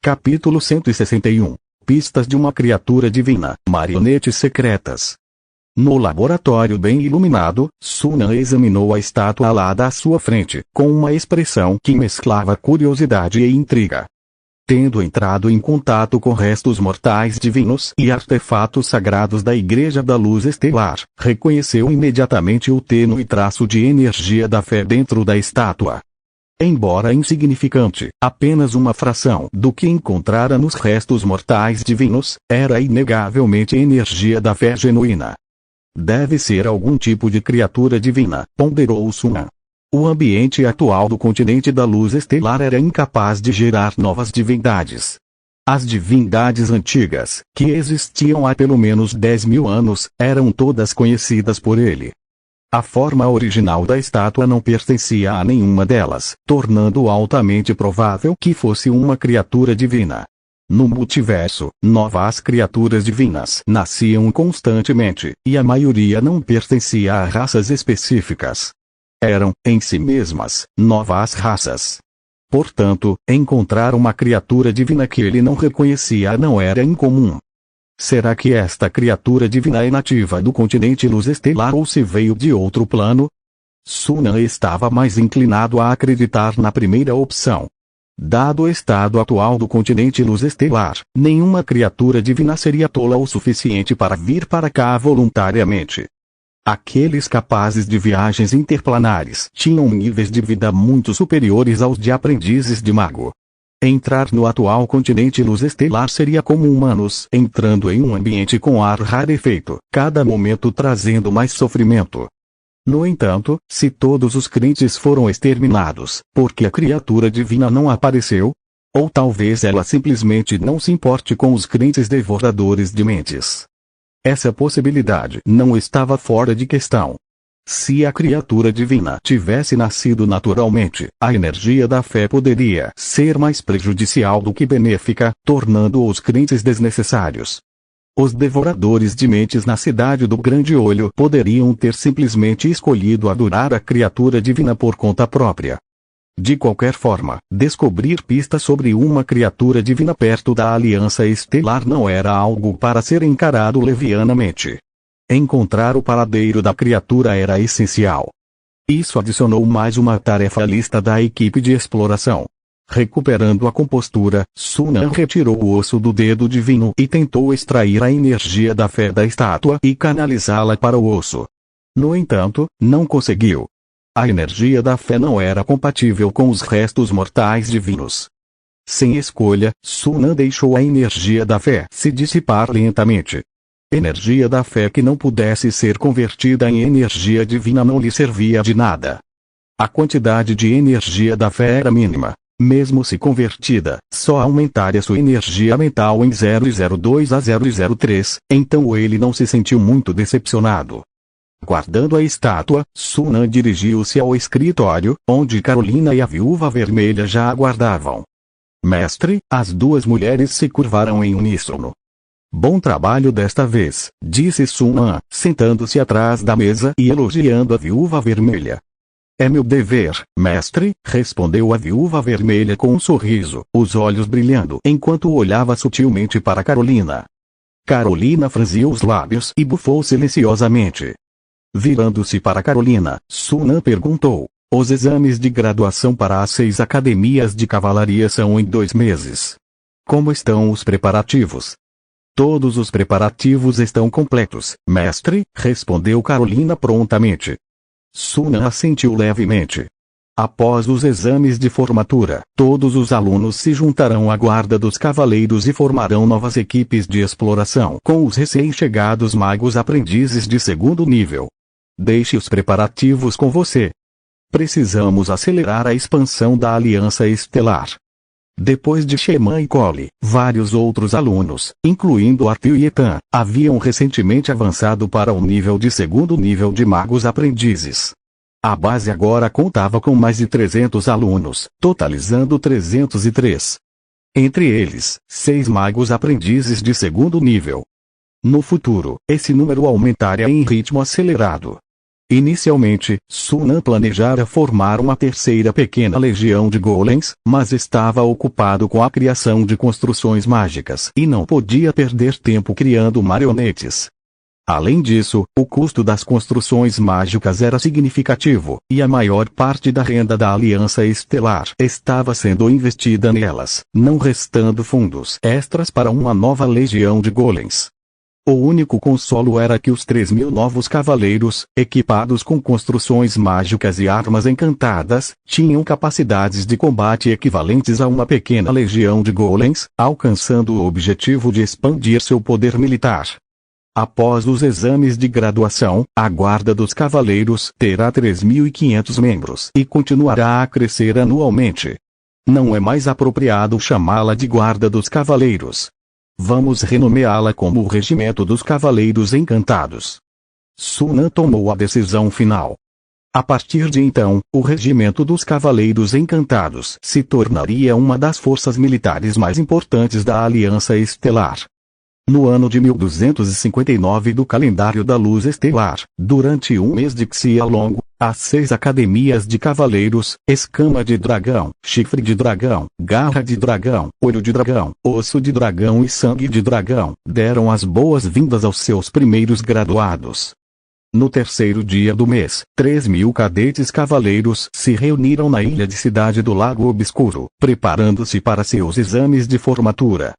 Capítulo 161. Pistas de uma criatura divina, marionetes secretas. No laboratório bem iluminado, Sunan examinou a estátua alada à sua frente, com uma expressão que mesclava curiosidade e intriga. Tendo entrado em contato com restos mortais divinos e artefatos sagrados da Igreja da Luz Estelar, reconheceu imediatamente o tênue traço de energia da fé dentro da estátua. Embora insignificante, apenas uma fração do que encontrara nos restos mortais divinos, era inegavelmente energia da fé genuína. Deve ser algum tipo de criatura divina, ponderou Sunan. O ambiente atual do continente da luz estelar era incapaz de gerar novas divindades. As divindades antigas, que existiam há pelo menos 10.000 anos, eram todas conhecidas por ele. A forma original da estátua não pertencia a nenhuma delas, tornando altamente provável que fosse uma criatura divina. No multiverso, novas criaturas divinas nasciam constantemente, e a maioria não pertencia a raças específicas. Eram, em si mesmas, novas raças. Portanto, encontrar uma criatura divina que ele não reconhecia não era incomum. Será que esta criatura divina é nativa do continente luz estelar ou se veio de outro plano? Sunan estava mais inclinado a acreditar na primeira opção. Dado o estado atual do continente luz estelar, nenhuma criatura divina seria tola o suficiente para vir para cá voluntariamente. Aqueles capazes de viagens interplanares tinham níveis de vida muito superiores aos de aprendizes de mago. Entrar no atual continente luz estelar seria como humanos entrando em um ambiente com ar rarefeito, cada momento trazendo mais sofrimento. No entanto, se todos os crentes foram exterminados, por que a criatura divina não apareceu? Ou talvez ela simplesmente não se importe com os crentes devoradores de mentes. Essa possibilidade não estava fora de questão. Se a criatura divina tivesse nascido naturalmente, a energia da fé poderia ser mais prejudicial do que benéfica, tornando os crentes desnecessários. Os devoradores de mentes na cidade do Grande Olho poderiam ter simplesmente escolhido adorar a criatura divina por conta própria. De qualquer forma, descobrir pistas sobre uma criatura divina perto da Aliança Estelar não era algo para ser encarado levianamente. Encontrar o paradeiro da criatura era essencial. Isso adicionou mais uma tarefa à lista da equipe de exploração. Recuperando a compostura, Sunan retirou o osso do dedo divino e tentou extrair a energia da fé da estátua e canalizá-la para o osso. No entanto, não conseguiu. A energia da fé não era compatível com os restos mortais divinos. Sem escolha, Sunan deixou a energia da fé se dissipar lentamente. Energia da fé que não pudesse ser convertida em energia divina não lhe servia de nada. A quantidade de energia da fé era mínima. Mesmo se convertida, só aumentaria sua energia mental em 0,02 a 0,03, então ele não se sentiu muito decepcionado. Guardando a estátua, Sunan dirigiu-se ao escritório, onde Carolina e a Viúva Vermelha já aguardavam. Mestre, as duas mulheres se curvaram em uníssono. Bom trabalho desta vez, disse Sunan, sentando-se atrás da mesa e elogiando a Viúva Vermelha. É meu dever, mestre, respondeu a Viúva Vermelha com um sorriso, os olhos brilhando enquanto olhava sutilmente para Carolina. Carolina franziu os lábios e bufou silenciosamente. Virando-se para Carolina, Sunan perguntou: os exames de graduação para as 6 academias de cavalaria são em 2 meses. Como estão os preparativos? Todos os preparativos estão completos, mestre, respondeu Carolina prontamente. Sunan assentiu levemente. Após os exames de formatura, todos os alunos se juntarão à guarda dos cavaleiros e formarão novas equipes de exploração com os recém-chegados magos aprendizes de 2º nível. Deixe os preparativos com você. Precisamos acelerar a expansão da Aliança Estelar. Depois de Sheman e Cole, vários outros alunos, incluindo Arthur e Ethan, haviam recentemente avançado para o nível de 2º nível de magos aprendizes. A base agora contava com mais de 300 alunos, totalizando 303. Entre eles, 6 magos aprendizes de 2º nível. No futuro, esse número aumentaria em ritmo acelerado. Inicialmente, Sunan planejara formar uma terceira pequena legião de golems, mas estava ocupado com a criação de construções mágicas e não podia perder tempo criando marionetes. Além disso, o custo das construções mágicas era significativo, e a maior parte da renda da Aliança Estelar estava sendo investida nelas, não restando fundos extras para uma nova legião de golems. O único consolo era que os 3.000 novos cavaleiros, equipados com construções mágicas e armas encantadas, tinham capacidades de combate equivalentes a uma pequena legião de golems, alcançando o objetivo de expandir seu poder militar. Após os exames de graduação, a Guarda dos Cavaleiros terá 3.500 membros e continuará a crescer anualmente. Não é mais apropriado chamá-la de Guarda dos Cavaleiros. Vamos renomeá-la como o Regimento dos Cavaleiros Encantados. Sunan tomou a decisão final. A partir de então, o Regimento dos Cavaleiros Encantados se tornaria uma das forças militares mais importantes da Aliança Estelar. No ano de 1259 do calendário da Luz Estelar, durante um mês de Xia longo, as 6 academias de cavaleiros, escama de dragão, chifre de dragão, garra de dragão, olho de dragão, osso de dragão e sangue de dragão, deram as boas-vindas aos seus primeiros graduados. No terceiro dia do mês, 3.000 cadetes cavaleiros se reuniram na ilha de Cidade do Lago Obscuro, preparando-se para seus exames de formatura.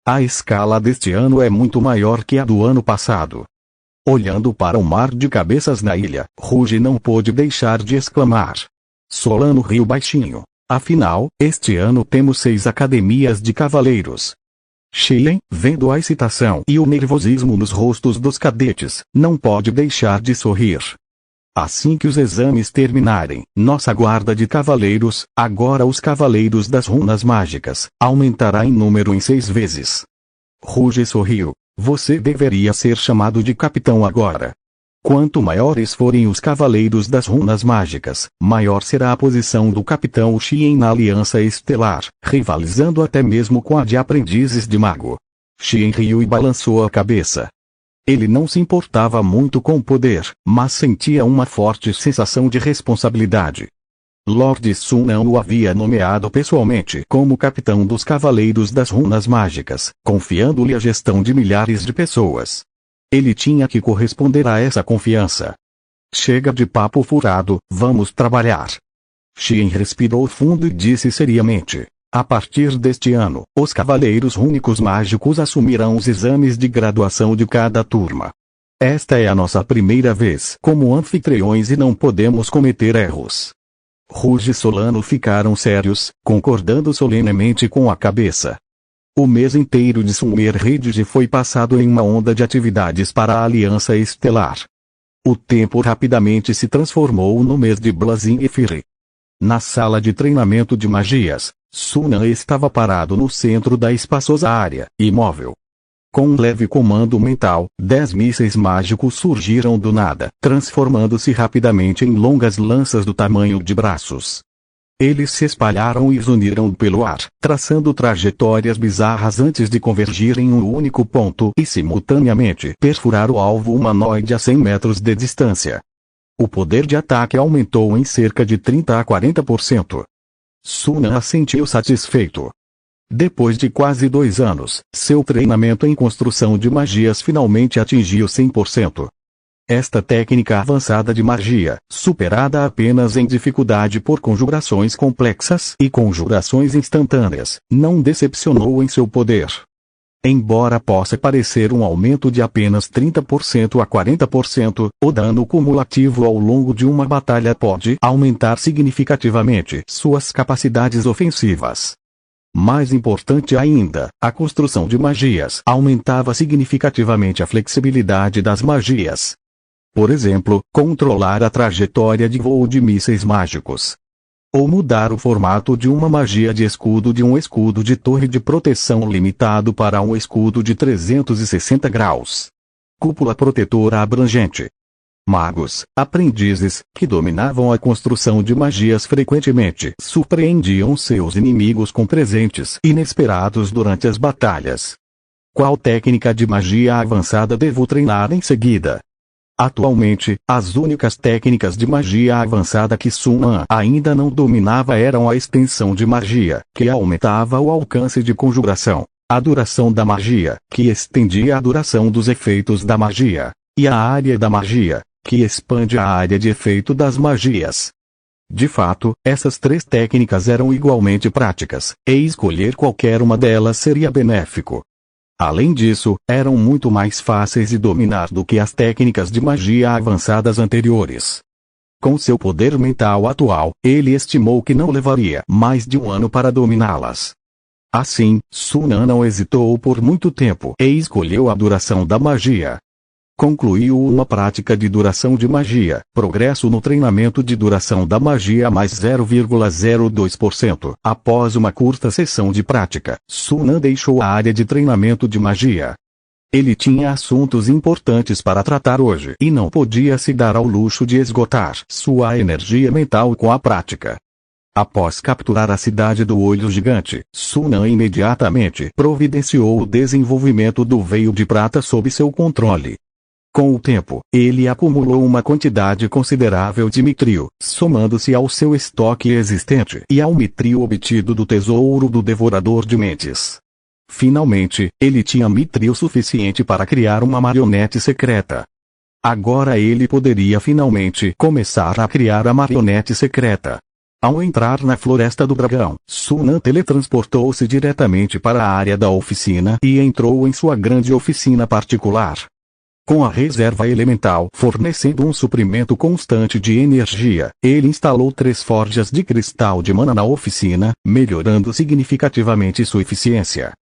A escala deste ano é muito maior que a do ano passado. Olhando para o mar de cabeças na ilha, Ruge não pôde deixar de exclamar. Solano riu baixinho. Afinal, este ano temos 6 academias de cavaleiros. Xian, vendo a excitação e o nervosismo nos rostos dos cadetes, não pode deixar de sorrir. Assim que os exames terminarem, nossa guarda de cavaleiros, agora os cavaleiros das runas mágicas, aumentará em número em 6 vezes. Ruge sorriu. Você deveria ser chamado de capitão agora. Quanto maiores forem os cavaleiros das runas mágicas, maior será a posição do capitão Xian na Aliança Estelar, rivalizando até mesmo com a de aprendizes de mago. Xian riu e balançou a cabeça. Ele não se importava muito com o poder, mas sentia uma forte sensação de responsabilidade. Lord Sunan o havia nomeado pessoalmente como capitão dos Cavaleiros das Runas Mágicas, confiando-lhe a gestão de milhares de pessoas. Ele tinha que corresponder a essa confiança. Chega de papo furado, vamos trabalhar. Xian respirou fundo e disse seriamente. A partir deste ano, os Cavaleiros Rúnicos Mágicos assumirão os exames de graduação de cada turma. Esta é a nossa primeira vez como anfitriões e não podemos cometer erros. Ruge e Solano ficaram sérios, concordando solenemente com a cabeça. O mês inteiro de Summer Ridge foi passado em uma onda de atividades para a Aliança Estelar. O tempo rapidamente se transformou no mês de Blazin e Fury. Na sala de treinamento de magias, Sunan estava parado no centro da espaçosa área, imóvel. Com um leve comando mental, 10 mísseis mágicos surgiram do nada, transformando-se rapidamente em longas lanças do tamanho de braços. Eles se espalharam e uniram pelo ar, traçando trajetórias bizarras antes de convergir em um único ponto e simultaneamente perfurar o alvo humanoide a 100 metros de distância. O poder de ataque aumentou em cerca de 30 a 40%. Sunan assentiu satisfeito. Depois de quase 2 anos, seu treinamento em construção de magias finalmente atingiu 100%. Esta técnica avançada de magia, superada apenas em dificuldade por conjurações complexas e conjurações instantâneas, não decepcionou em seu poder. Embora possa parecer um aumento de apenas 30% a 40%, o dano cumulativo ao longo de uma batalha pode aumentar significativamente suas capacidades ofensivas. Mais importante ainda, a construção de magias aumentava significativamente a flexibilidade das magias. Por exemplo, controlar a trajetória de voo de mísseis mágicos. Ou mudar o formato de uma magia de escudo de um escudo de torre de proteção limitado para um escudo de 360 graus. Cúpula protetora abrangente. Magos, aprendizes, que dominavam a construção de magias frequentemente surpreendiam seus inimigos com presentes inesperados durante as batalhas. Qual técnica de magia avançada devo treinar em seguida? Atualmente, as únicas técnicas de magia avançada que Sun An ainda não dominava eram a extensão de magia, que aumentava o alcance de conjuração, a duração da magia, que estendia a duração dos efeitos da magia, e a área da magia, que expande a área de efeito das magias. De fato, essas três técnicas eram igualmente práticas, e escolher qualquer uma delas seria benéfico. Além disso, eram muito mais fáceis de dominar do que as técnicas de magia avançadas anteriores. Com seu poder mental atual, ele estimou que não levaria mais de um ano para dominá-las. Assim, Sun An não hesitou por muito tempo e escolheu a duração da magia. Concluiu uma prática de duração de magia, progresso no treinamento de duração da magia mais 0,02%. Após uma curta sessão de prática, Sun An deixou a área de treinamento de magia. Ele tinha assuntos importantes para tratar hoje e não podia se dar ao luxo de esgotar sua energia mental com a prática. Após capturar a cidade do Olho Gigante, Sun An imediatamente providenciou o desenvolvimento do Veio de Prata sob seu controle. Com o tempo, ele acumulou uma quantidade considerável de mitril, somando-se ao seu estoque existente e ao mitril obtido do tesouro do Devorador de Mentes. Finalmente, ele tinha mitril suficiente para criar uma marionete secreta. Agora ele poderia finalmente começar a criar a marionete secreta. Ao entrar na Floresta do Dragão, Sun An teletransportou-se diretamente para a área da oficina e entrou em sua grande oficina particular. Com a reserva elemental fornecendo um suprimento constante de energia, ele instalou 3 forjas de cristal de mana na oficina, melhorando significativamente sua eficiência.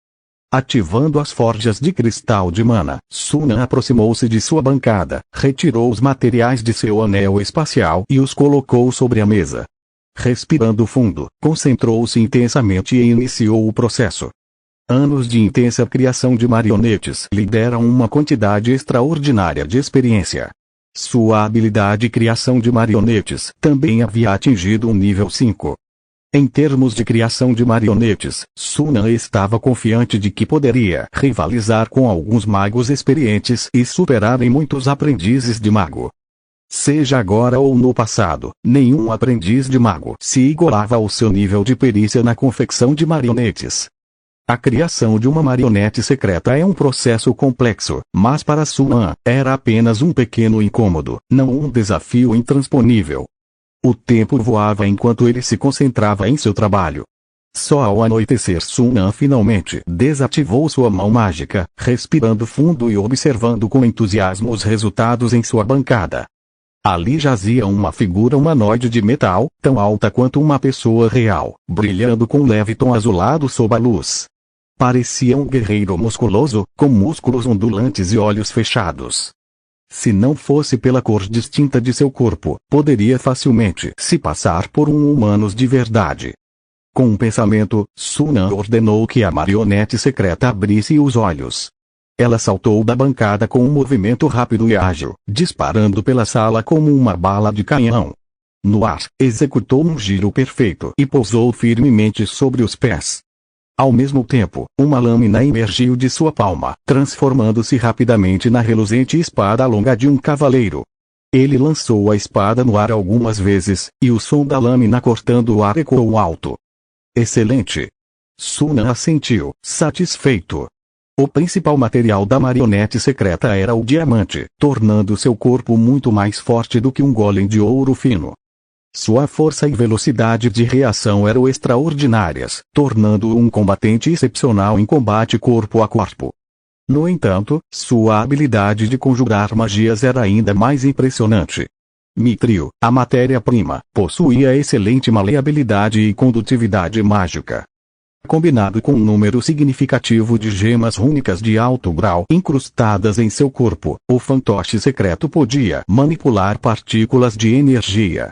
Ativando as forjas de cristal de mana, Sun An aproximou-se de sua bancada, retirou os materiais de seu anel espacial e os colocou sobre a mesa. Respirando fundo, concentrou-se intensamente e iniciou o processo. Anos de intensa criação de marionetes lhe deram uma quantidade extraordinária de experiência. Sua habilidade de criação de marionetes também havia atingido um nível 5. Em termos de criação de marionetes, Sun An estava confiante de que poderia rivalizar com alguns magos experientes e superar em muitos aprendizes de mago. Seja agora ou no passado, nenhum aprendiz de mago se igualava ao seu nível de perícia na confecção de marionetes. A criação de uma marionete secreta é um processo complexo, mas para Sun An, era apenas um pequeno incômodo, não um desafio intransponível. O tempo voava enquanto ele se concentrava em seu trabalho. Só ao anoitecer Sun An finalmente desativou sua mão mágica, respirando fundo e observando com entusiasmo os resultados em sua bancada. Ali jazia uma figura humanoide de metal, tão alta quanto uma pessoa real, brilhando com um leve tom azulado sob a luz. Parecia um guerreiro musculoso, com músculos ondulantes e olhos fechados. Se não fosse pela cor distinta de seu corpo, poderia facilmente se passar por um humano de verdade. Com um pensamento, Sun An ordenou que a marionete secreta abrisse os olhos. Ela saltou da bancada com um movimento rápido e ágil, disparando pela sala como uma bala de canhão. No ar, executou um giro perfeito e pousou firmemente sobre os pés. Ao mesmo tempo, uma lâmina emergiu de sua palma, transformando-se rapidamente na reluzente espada longa de um cavaleiro. Ele lançou a espada no ar algumas vezes, e o som da lâmina cortando o ar ecoou alto. Excelente! Sun An assentiu, satisfeito. O principal material da marionete secreta era o diamante, tornando seu corpo muito mais forte do que um golem de ouro fino. Sua força e velocidade de reação eram extraordinárias, tornando-o um combatente excepcional em combate corpo a corpo. No entanto, sua habilidade de conjurar magias era ainda mais impressionante. Mitril, a matéria-prima, possuía excelente maleabilidade e condutividade mágica. Combinado com um número significativo de gemas rúnicas de alto grau incrustadas em seu corpo, o fantoche secreto podia manipular partículas de energia.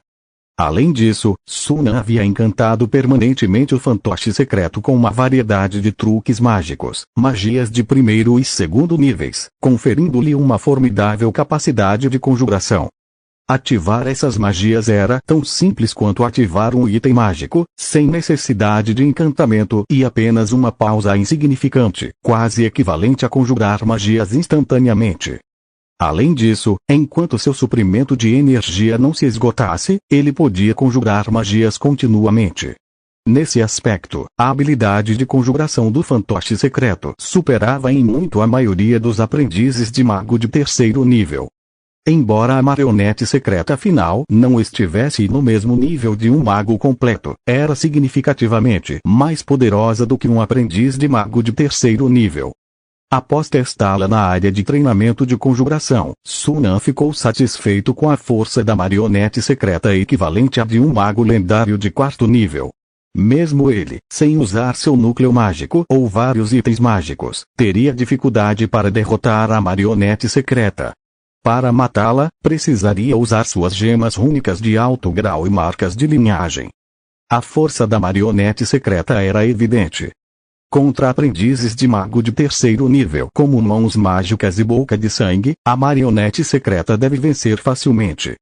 Além disso, Sun An havia encantado permanentemente o fantoche secreto com uma variedade de truques mágicos, magias de primeiro e segundo níveis, conferindo-lhe uma formidável capacidade de conjuração. Ativar essas magias era tão simples quanto ativar um item mágico, sem necessidade de encantamento e apenas uma pausa insignificante, quase equivalente a conjurar magias instantaneamente. Além disso, enquanto seu suprimento de energia não se esgotasse, ele podia conjurar magias continuamente. Nesse aspecto, a habilidade de conjuração do fantoche secreto superava em muito a maioria dos aprendizes de mago de terceiro nível. Embora a marionete secreta final não estivesse no mesmo nível de um mago completo, era significativamente mais poderosa do que um aprendiz de mago de terceiro nível. Após testá-la na área de treinamento de conjuração, Sunan ficou satisfeito com a força da marionete secreta equivalente à de um mago lendário de quarto nível. Mesmo ele, sem usar seu núcleo mágico ou vários itens mágicos, teria dificuldade para derrotar a marionete secreta. Para matá-la, precisaria usar suas gemas rúnicas de alto grau e marcas de linhagem. A força da marionete secreta era evidente. Contra aprendizes de mago de terceiro nível como mãos mágicas e boca de sangue, a marionete secreta deve vencer facilmente.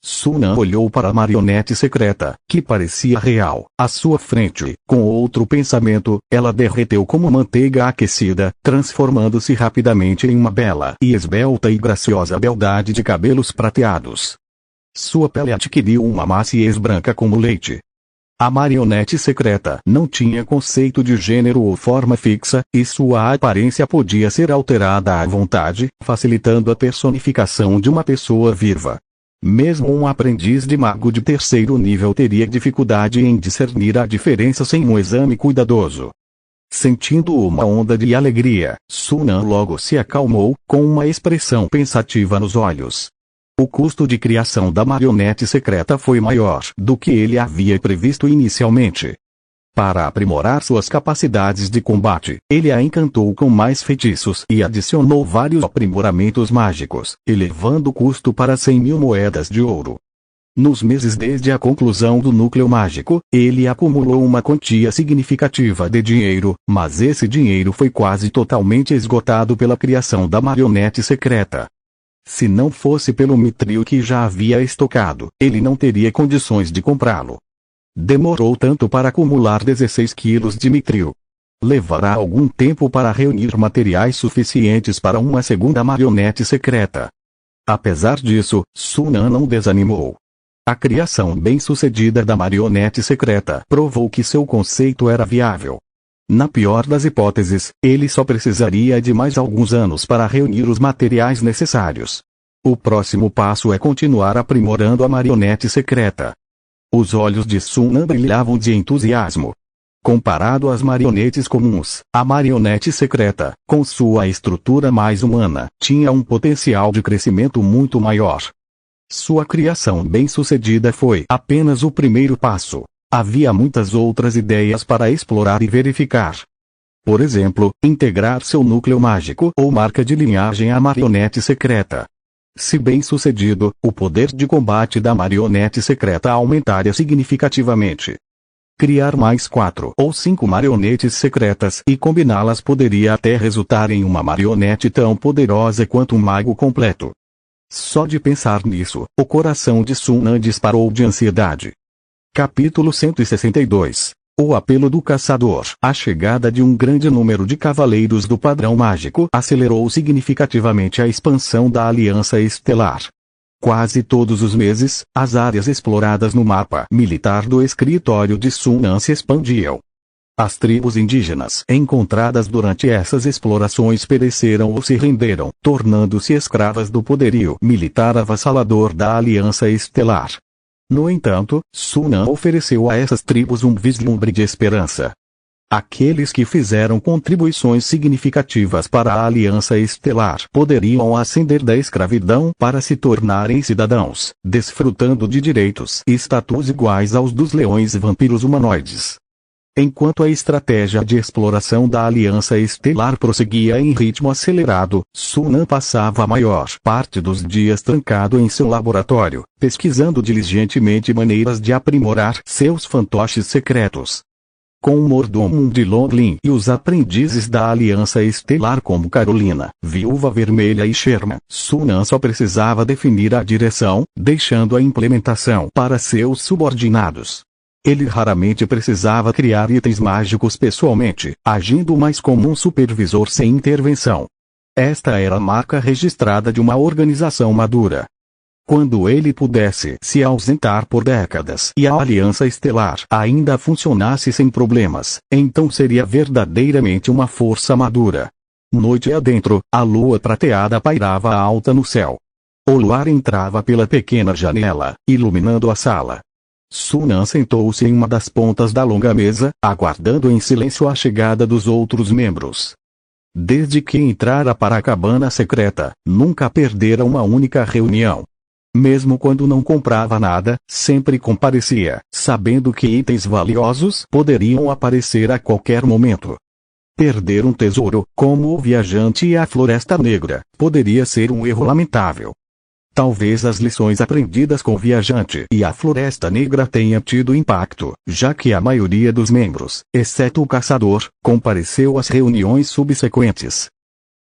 Sunan olhou para a marionete secreta, que parecia real, à sua frente. Com outro pensamento, ela derreteu como manteiga aquecida, transformando-se rapidamente em uma bela e esbelta e graciosa beldade de cabelos prateados. Sua pele adquiriu uma maciez branca como leite. A marionete secreta não tinha conceito de gênero ou forma fixa, e sua aparência podia ser alterada à vontade, facilitando a personificação de uma pessoa viva. Mesmo um aprendiz de mago de terceiro nível teria dificuldade em discernir a diferença sem um exame cuidadoso. Sentindo uma onda de alegria, Sunan logo se acalmou, com uma expressão pensativa nos olhos. O custo de criação da marionete secreta foi maior do que ele havia previsto inicialmente. Para aprimorar suas capacidades de combate, ele a encantou com mais feitiços e adicionou vários aprimoramentos mágicos, elevando o custo para 100.000 moedas de ouro. Nos meses desde a conclusão do núcleo mágico, ele acumulou uma quantia significativa de dinheiro, mas esse dinheiro foi quase totalmente esgotado pela criação da marionete secreta. Se não fosse pelo mitril que já havia estocado, ele não teria condições de comprá-lo. Demorou tanto para acumular 16 quilos de mitril. Levará algum tempo para reunir materiais suficientes para uma segunda marionete secreta. Apesar disso, Sunan não desanimou. A criação bem-sucedida da marionete secreta provou que seu conceito era viável. Na pior das hipóteses, ele só precisaria de mais alguns anos para reunir os materiais necessários. O próximo passo é continuar aprimorando a marionete secreta. Os olhos de Sunan brilhavam de entusiasmo. Comparado às marionetes comuns, a marionete secreta, com sua estrutura mais humana, tinha um potencial de crescimento muito maior. Sua criação bem-sucedida foi apenas o primeiro passo. Havia muitas outras ideias para explorar e verificar. Por exemplo, integrar seu núcleo mágico ou marca de linhagem à marionete secreta. Se bem sucedido, o poder de combate da marionete secreta aumentaria significativamente. Criar mais 4 ou 5 marionetes secretas e combiná-las poderia até resultar em uma marionete tão poderosa quanto um mago completo. Só de pensar nisso, o coração de Sunan disparou de ansiedade. Capítulo 162. O apelo do caçador. A chegada de um grande número de cavaleiros do padrão mágico acelerou significativamente a expansão da Aliança Estelar. Quase todos os meses, as áreas exploradas no mapa militar do escritório de Sunan se expandiam. As tribos indígenas encontradas durante essas explorações pereceram ou se renderam, tornando-se escravas do poderio militar avassalador da Aliança Estelar. No entanto, Sunan ofereceu a essas tribos um vislumbre de esperança. Aqueles que fizeram contribuições significativas para a Aliança Estelar poderiam ascender da escravidão para se tornarem cidadãos, desfrutando de direitos e status iguais aos dos leões e vampiros humanoides. Enquanto a estratégia de exploração da Aliança Estelar prosseguia em ritmo acelerado, Sunan passava a maior parte dos dias trancado em seu laboratório, pesquisando diligentemente maneiras de aprimorar seus fantoches secretos. Com o mordomo de Longlin e os aprendizes da Aliança Estelar como Carolina, Viúva Vermelha e Sherman, Sunan só precisava definir a direção, deixando a implementação para seus subordinados. Ele raramente precisava criar itens mágicos pessoalmente, agindo mais como um supervisor sem intervenção. Esta era a marca registrada de uma organização madura. Quando ele pudesse se ausentar por décadas e a Aliança Estelar ainda funcionasse sem problemas, então seria verdadeiramente uma força madura. Noite adentro, a lua prateada pairava alta no céu. O luar entrava pela pequena janela, iluminando a sala. Sunan sentou-se em uma das pontas da longa mesa, aguardando em silêncio a chegada dos outros membros. Desde que entrara para a cabana secreta, nunca perdera uma única reunião. Mesmo quando não comprava nada, sempre comparecia, sabendo que itens valiosos poderiam aparecer a qualquer momento. Perder um tesouro, como o viajante e a Floresta Negra, poderia ser um erro lamentável. Talvez as lições aprendidas com o viajante e a Floresta Negra tenham tido impacto, já que a maioria dos membros, exceto o caçador, compareceu às reuniões subsequentes.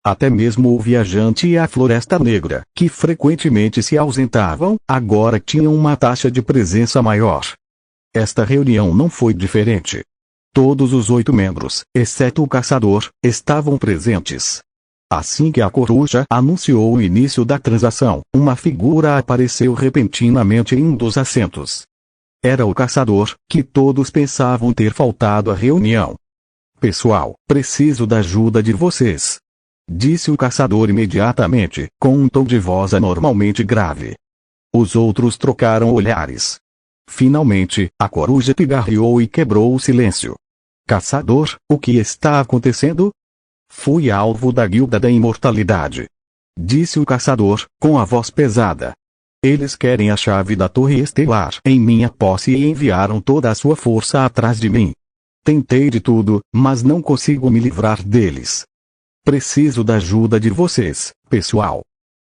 Até mesmo o viajante e a Floresta Negra, que frequentemente se ausentavam, agora tinham uma taxa de presença maior. Esta reunião não foi diferente. Todos os 8 membros, exceto o caçador, estavam presentes. Assim que a coruja anunciou o início da transação, uma figura apareceu repentinamente em um dos assentos. Era o caçador, que todos pensavam ter faltado à reunião. Pessoal, preciso da ajuda de vocês, disse o caçador imediatamente, com um tom de voz anormalmente grave. Os outros trocaram olhares. Finalmente, a coruja pigarreou e quebrou o silêncio. Caçador, o que está acontecendo? Fui alvo da Guilda da Imortalidade, disse o caçador, com a voz pesada. Eles querem a chave da Torre Estelar em minha posse e enviaram toda a sua força atrás de mim. Tentei de tudo, mas não consigo me livrar deles. Preciso da ajuda de vocês, pessoal.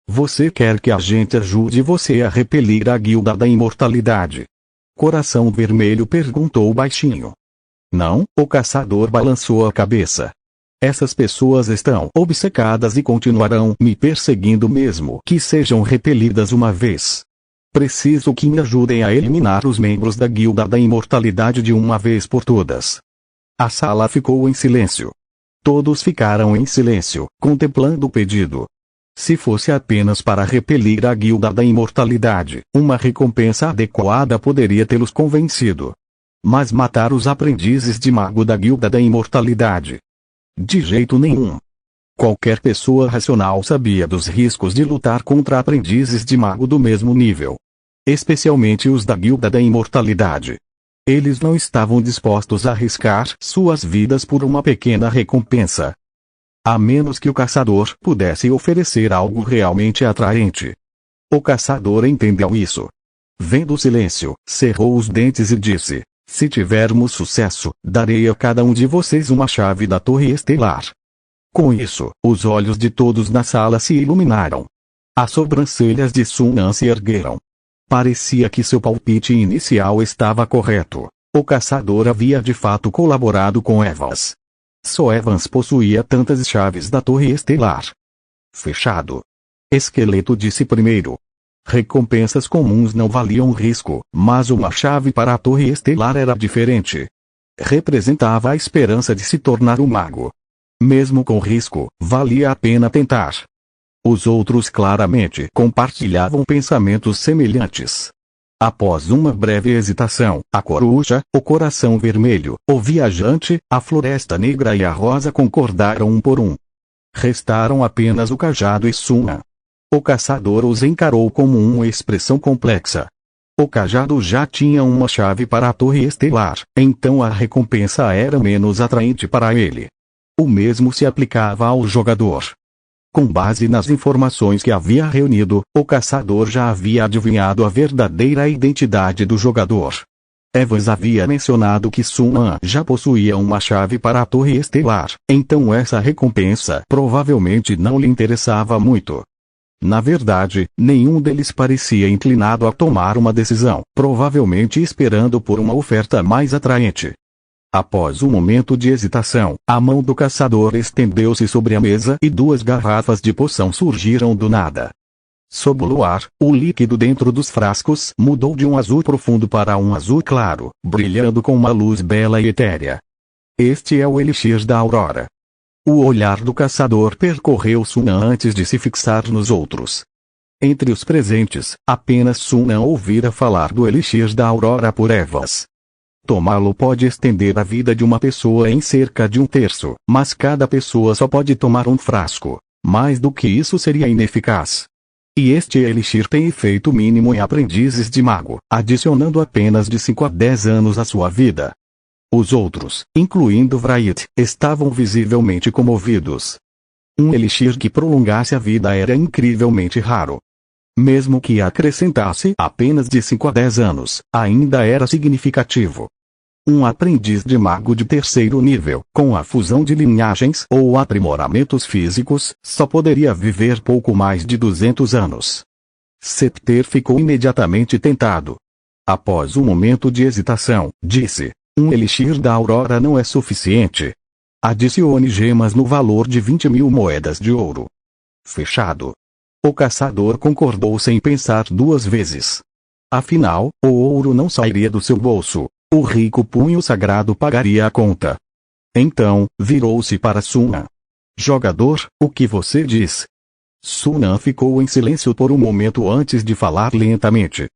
Você quer que a gente ajude você a repelir a Guilda da Imortalidade? Coração Vermelho perguntou baixinho. Não, o caçador balançou a cabeça. Essas pessoas estão obcecadas e continuarão me perseguindo mesmo que sejam repelidas uma vez. Preciso que me ajudem a eliminar os membros da Guilda da Imortalidade de uma vez por todas. A sala ficou em silêncio. Todos ficaram em silêncio, contemplando o pedido. Se fosse apenas para repelir a Guilda da Imortalidade, uma recompensa adequada poderia tê-los convencido. Mas matar os aprendizes de mago da Guilda da Imortalidade? De jeito nenhum. Qualquer pessoa racional sabia dos riscos de lutar contra aprendizes de mago do mesmo nível. Especialmente os da Guilda da Imortalidade. Eles não estavam dispostos a arriscar suas vidas por uma pequena recompensa. A menos que o caçador pudesse oferecer algo realmente atraente. O caçador entendeu isso. Vendo o silêncio, cerrou os dentes e disse: se tivermos sucesso, darei a cada um de vocês uma chave da Torre Estelar. Com isso, os olhos de todos na sala se iluminaram. As sobrancelhas de Sunan se ergueram. Parecia que seu palpite inicial estava correto. O caçador havia de fato colaborado com Evans. Só Evans possuía tantas chaves da Torre Estelar. Fechado. Esqueleto disse primeiro. Recompensas comuns não valiam risco, mas uma chave para a Torre Estelar era diferente. Representava a esperança de se tornar um mago. Mesmo com risco, valia a pena tentar. Os outros claramente compartilhavam pensamentos semelhantes. Após uma breve hesitação, a coruja, o coração vermelho, o viajante, a Floresta Negra e a Rosa concordaram um por um. Restaram apenas o cajado e Sunan. O caçador os encarou como uma expressão complexa. O cajado já tinha uma chave para a Torre Estelar, então a recompensa era menos atraente para ele. O mesmo se aplicava ao jogador. Com base nas informações que havia reunido, o caçador já havia adivinhado a verdadeira identidade do jogador. Evans havia mencionado que Sunan já possuía uma chave para a Torre Estelar, então essa recompensa provavelmente não lhe interessava muito. Na verdade, nenhum deles parecia inclinado a tomar uma decisão, provavelmente esperando por uma oferta mais atraente. Após um momento de hesitação, a mão do caçador estendeu-se sobre a mesa e 2 garrafas de poção surgiram do nada. Sob o luar, o líquido dentro dos frascos mudou de um azul profundo para um azul claro, brilhando com uma luz bela e etérea. Este é o Elixir da Aurora. O olhar do caçador percorreu Sunan antes de se fixar nos outros. Entre os presentes, apenas Sunan ouvira falar do elixir da aurora por Evas. Tomá-lo pode estender a vida de uma pessoa em cerca de 1/3, mas cada pessoa só pode tomar um frasco. Mais do que isso seria ineficaz. E este elixir tem efeito mínimo em aprendizes de mago, adicionando apenas de 5 a 10 anos à sua vida. Os outros, incluindo Vrayt, estavam visivelmente comovidos. Um elixir que prolongasse a vida era incrivelmente raro. Mesmo que acrescentasse apenas de 5 a 10 anos, ainda era significativo. Um aprendiz de mago de 3º nível, com a fusão de linhagens ou aprimoramentos físicos, só poderia viver pouco mais de 200 anos. Septer ficou imediatamente tentado. Após um momento de hesitação, disse: um elixir da aurora não é suficiente. Adicione gemas no valor de 20.000 moedas de ouro. Fechado. O caçador concordou sem pensar 2 vezes. Afinal, o ouro não sairia do seu bolso. O rico punho sagrado pagaria a conta. Então, virou-se para Sunan. Jogador, o que você diz? Sunan ficou em silêncio por um momento antes de falar lentamente.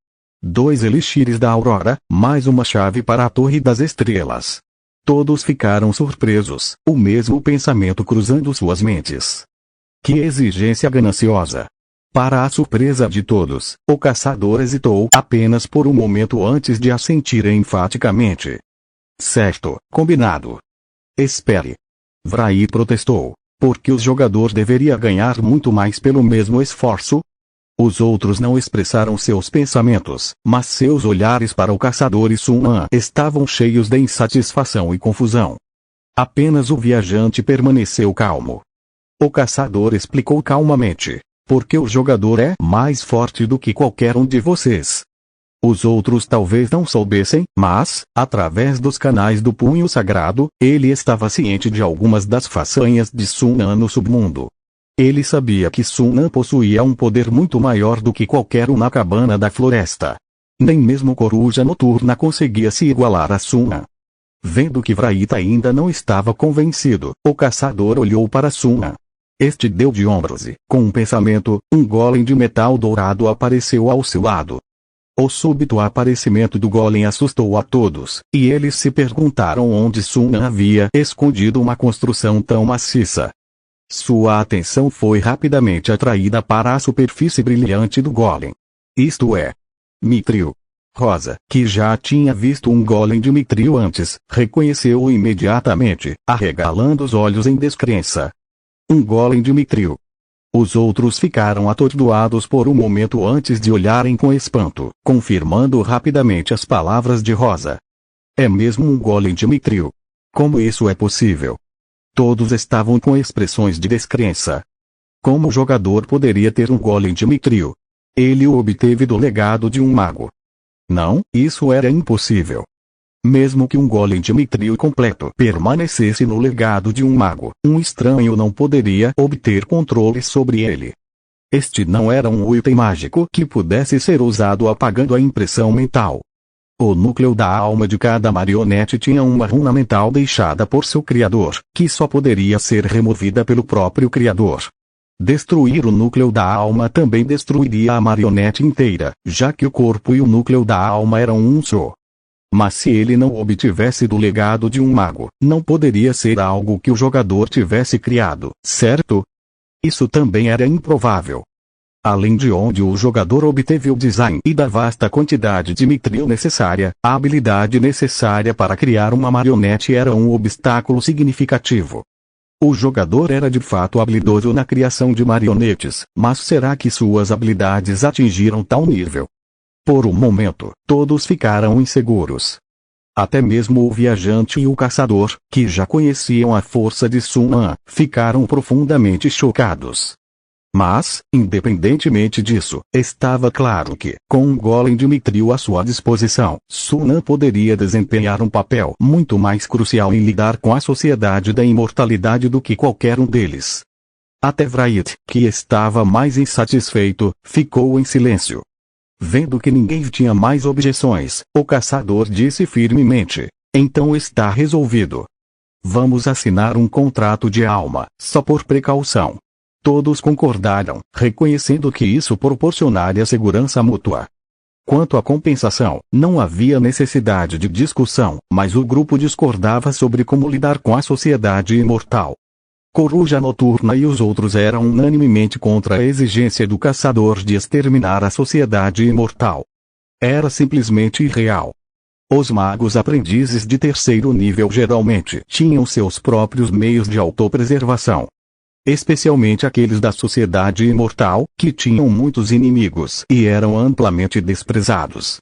2 elixires da aurora, mais uma chave para a Torre das Estrelas. Todos ficaram surpresos, o mesmo pensamento cruzando suas mentes. Que exigência gananciosa! Para a surpresa de todos, o caçador hesitou apenas por um momento antes de assentir enfaticamente. Certo, combinado. Espere. Vrayt protestou. Porque o jogador deveria ganhar muito mais pelo mesmo esforço? Os outros não expressaram seus pensamentos, mas seus olhares para o caçador e Sunan estavam cheios de insatisfação e confusão. Apenas o viajante permaneceu calmo. O caçador explicou calmamente. Porque o jogador é mais forte do que qualquer um de vocês. Os outros talvez não soubessem, mas, através dos canais do punho sagrado, ele estava ciente de algumas das façanhas de Sunan no submundo. Ele sabia que Sunan possuía um poder muito maior do que qualquer um na cabana da floresta. Nem mesmo Coruja Noturna conseguia se igualar a Sunan. Vendo que Vrayt ainda não estava convencido, o caçador olhou para Sunan. Este deu de ombros e, com um pensamento, um golem de metal dourado apareceu ao seu lado. O súbito aparecimento do golem assustou a todos, e eles se perguntaram onde Sunan havia escondido uma construção tão maciça. Sua atenção foi rapidamente atraída para a superfície brilhante do golem. Isto é, Mithril. Rosa, que já tinha visto um golem de Mithril antes, reconheceu-o imediatamente, arregalando os olhos em descrença. Um golem de Mithril. Os outros ficaram atordoados por um momento antes de olharem com espanto, confirmando rapidamente as palavras de Rosa. É mesmo um golem de Mithril. Como isso é possível? Todos estavam com expressões de descrença. Como o jogador poderia ter um golem de Mithril? Ele o obteve do legado de um mago. Não, isso era impossível. Mesmo que um golem de Mithril completo permanecesse no legado de um mago, um estranho não poderia obter controle sobre ele. Este não era um item mágico que pudesse ser usado apagando a impressão mental. O núcleo da alma de cada marionete tinha uma runa mental deixada por seu criador, que só poderia ser removida pelo próprio criador. Destruir o núcleo da alma também destruiria a marionete inteira, já que o corpo e o núcleo da alma eram um só. Mas se ele não obtivesse do legado de um mago, não poderia ser algo que o jogador tivesse criado, certo? Isso também era improvável. Além de onde o jogador obteve o design e da vasta quantidade de Mithril necessária, a habilidade necessária para criar uma marionete era um obstáculo significativo. O jogador era de fato habilidoso na criação de marionetes, mas será que suas habilidades atingiram tal nível? Por um momento, todos ficaram inseguros. Até mesmo o viajante e o caçador, que já conheciam a força de Sunan, ficaram profundamente chocados. Mas, independentemente disso, estava claro que, com um golem de Mithril à sua disposição, Sunan poderia desempenhar um papel muito mais crucial em lidar com a sociedade da imortalidade do que qualquer um deles. Até Vrayt, que estava mais insatisfeito, ficou em silêncio. Vendo que ninguém tinha mais objeções, o caçador disse firmemente: então está resolvido. Vamos assinar um contrato de alma, só por precaução. Todos concordaram, reconhecendo que isso proporcionaria segurança mútua. Quanto à compensação, não havia necessidade de discussão, mas o grupo discordava sobre como lidar com a sociedade imortal. Coruja Noturna e os outros eram unanimemente contra a exigência do caçador de exterminar a sociedade imortal. Era simplesmente irreal. Os magos aprendizes de terceiro nível geralmente tinham seus próprios meios de autopreservação. Especialmente aqueles da sociedade imortal, que tinham muitos inimigos e eram amplamente desprezados.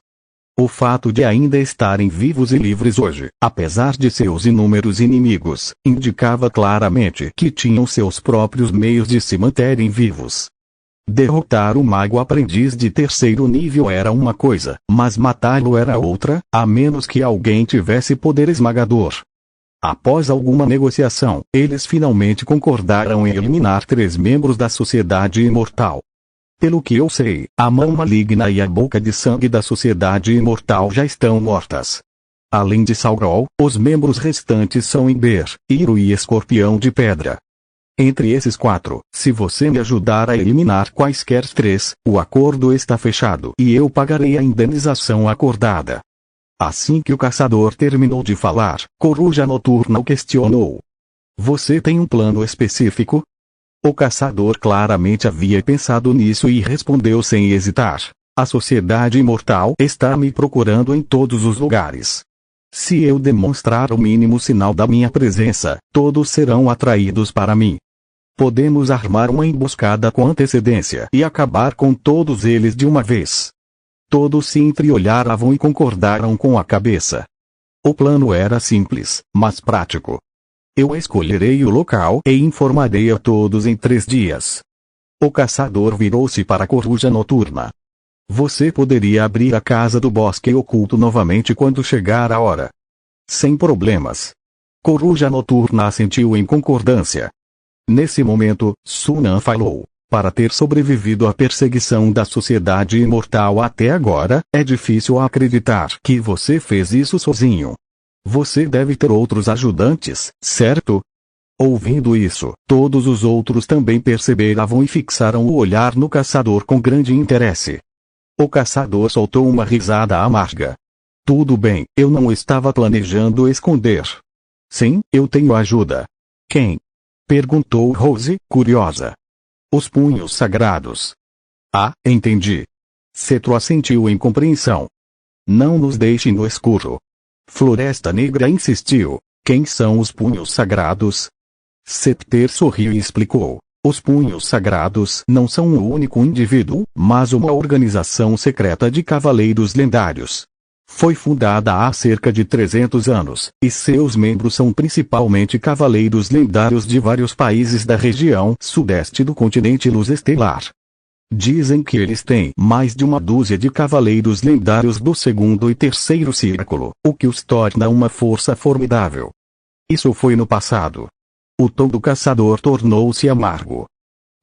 O fato de ainda estarem vivos e livres hoje, apesar de seus inúmeros inimigos, indicava claramente que tinham seus próprios meios de se manterem vivos. Derrotar o mago aprendiz de terceiro nível era uma coisa, mas matá-lo era outra, a menos que alguém tivesse poder esmagador. Após alguma negociação, eles finalmente concordaram em eliminar 3 membros da sociedade imortal. Pelo que eu sei, a mão maligna e a boca de sangue da sociedade imortal já estão mortas. Além de Saurol, os membros restantes são Imber, Iro e Escorpião de Pedra. Entre esses 4, se você me ajudar a eliminar quaisquer 3, o acordo está fechado e eu pagarei a indenização acordada. Assim que o caçador terminou de falar, Coruja Noturna o questionou. Você tem um plano específico? O caçador claramente havia pensado nisso e respondeu sem hesitar. A sociedade imortal está me procurando em todos os lugares. Se eu demonstrar o mínimo sinal da minha presença, todos serão atraídos para mim. Podemos armar uma emboscada com antecedência e acabar com todos eles de uma vez. Todos se entreolharam e concordaram com a cabeça. O plano era simples, mas prático. Eu escolherei o local e informarei a todos em 3 dias. O caçador virou-se para a Coruja Noturna. Você poderia abrir a casa do bosque oculto novamente quando chegar a hora. Sem problemas. Coruja Noturna assentiu em concordância. Nesse momento, Sunan falou. Para ter sobrevivido à perseguição da sociedade imortal até agora, é difícil acreditar que você fez isso sozinho. Você deve ter outros ajudantes, certo? Ouvindo isso, todos os outros também perceberam e fixaram o olhar no caçador com grande interesse. O caçador soltou uma risada amarga. Tudo bem, eu não estava planejando esconder. Sim, eu tenho ajuda. Quem? Perguntou Rose, curiosa. Os punhos sagrados. Ah, entendi. Cetro assentiu em compreensão. Não nos deixe no escuro. Floresta Negra insistiu. Quem são os punhos sagrados? Septer sorriu e explicou. Os punhos sagrados não são um único indivíduo, mas uma organização secreta de cavaleiros lendários. Foi fundada há cerca de 300 anos, e seus membros são principalmente cavaleiros lendários de vários países da região sudeste do continente Luz Estelar. Dizem que eles têm mais de uma dúzia de cavaleiros lendários do segundo e terceiro círculo, o que os torna uma força formidável. Isso foi no passado. O tom do caçador tornou-se amargo.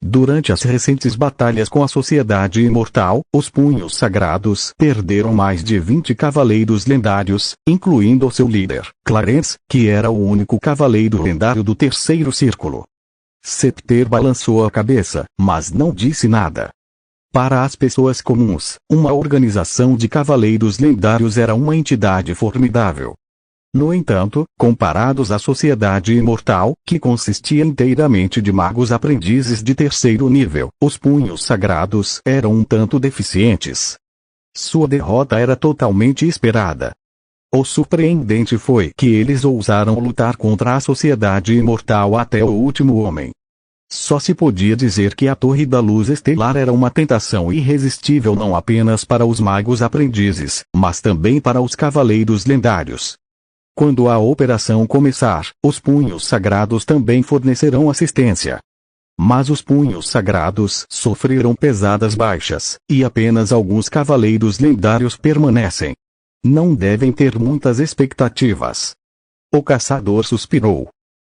Durante as recentes batalhas com a sociedade imortal, os punhos sagrados perderam mais de 20 cavaleiros lendários, incluindo seu líder, Clarence, que era o único cavaleiro lendário do terceiro círculo. Septer balançou a cabeça, mas não disse nada. Para as pessoas comuns, uma organização de cavaleiros lendários era uma entidade formidável. No entanto, comparados à sociedade imortal, que consistia inteiramente de magos aprendizes de terceiro nível, os punhos sagrados eram um tanto deficientes. Sua derrota era totalmente esperada. O surpreendente foi que eles ousaram lutar contra a sociedade imortal até o último homem. Só se podia dizer que a Torre da Luz Estelar era uma tentação irresistível não apenas para os magos aprendizes, mas também para os cavaleiros lendários. Quando a operação começar, os punhos sagrados também fornecerão assistência. Mas os punhos sagrados sofreram pesadas baixas, e apenas alguns cavaleiros lendários permanecem. Não devem ter muitas expectativas. O caçador suspirou.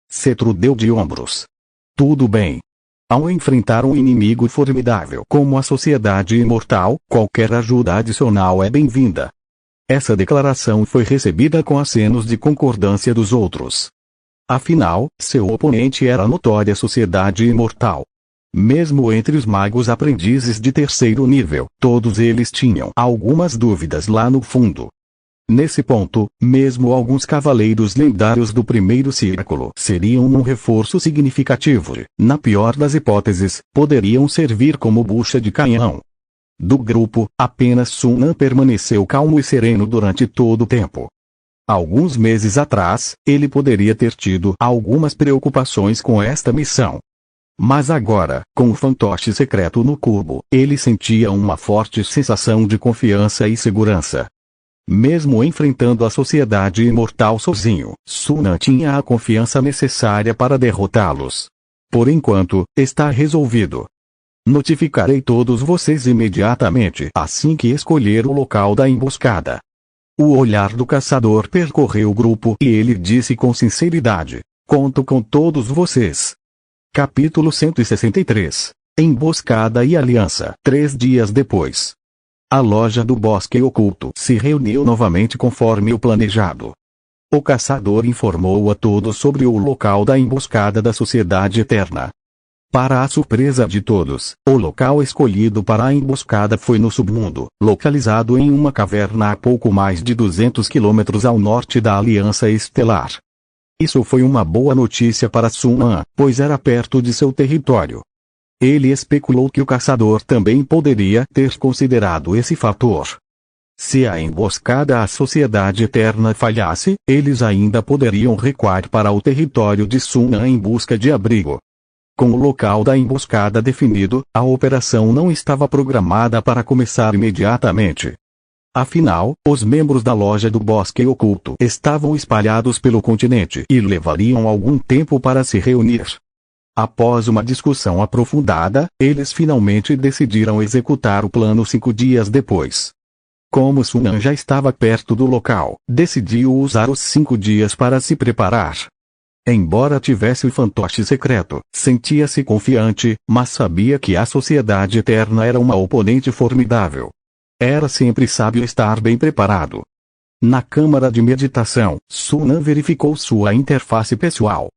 Cetro deu de ombros. Tudo bem. Ao enfrentar um inimigo formidável como a sociedade imortal, qualquer ajuda adicional é bem-vinda. Essa declaração foi recebida com acenos de concordância dos outros. Afinal, seu oponente era a notória Sociedade Imortal. Mesmo entre os magos aprendizes de terceiro nível, todos eles tinham algumas dúvidas lá no fundo. Nesse ponto, mesmo alguns cavaleiros lendários do primeiro círculo seriam um reforço significativo e, na pior das hipóteses, poderiam servir como bucha de canhão. Do grupo, apenas Sun An permaneceu calmo e sereno durante todo o tempo. Alguns meses atrás, ele poderia ter tido algumas preocupações com esta missão. Mas agora, com o fantoche secreto no cubo, ele sentia uma forte sensação de confiança e segurança. Mesmo enfrentando a Sociedade Imortal sozinho, Sun An tinha a confiança necessária para derrotá-los. Por enquanto, está resolvido. Notificarei todos vocês imediatamente assim que escolher o local da emboscada. O olhar do caçador percorreu o grupo e ele disse com sinceridade: conto com todos vocês. Capítulo 163. Emboscada e Aliança. 3 dias depois. A loja do Bosque Oculto se reuniu novamente conforme o planejado. O caçador informou a todos sobre o local da emboscada da Sociedade Eterna. Para a surpresa de todos, o local escolhido para a emboscada foi no submundo, localizado em uma caverna a pouco mais de 200 quilômetros ao norte da Aliança Estelar. Isso foi uma boa notícia para Sun An, pois era perto de seu território. Ele especulou que o caçador também poderia ter considerado esse fator. Se a emboscada à Sociedade Eterna falhasse, eles ainda poderiam recuar para o território de Sun An em busca de abrigo. Com o local da emboscada definido, a operação não estava programada para começar imediatamente. Afinal, os membros da loja do Bosque Oculto estavam espalhados pelo continente e levariam algum tempo para se reunir. Após uma discussão aprofundada, eles finalmente decidiram executar o plano 5 dias depois. Como Sun An já estava perto do local, decidiu usar os 5 dias para se preparar. Embora tivesse o fantoche secreto, sentia-se confiante, mas sabia que a Sociedade Eterna era uma oponente formidável. Era sempre sábio estar bem preparado. Na câmara de meditação, Sun An verificou sua interface pessoal.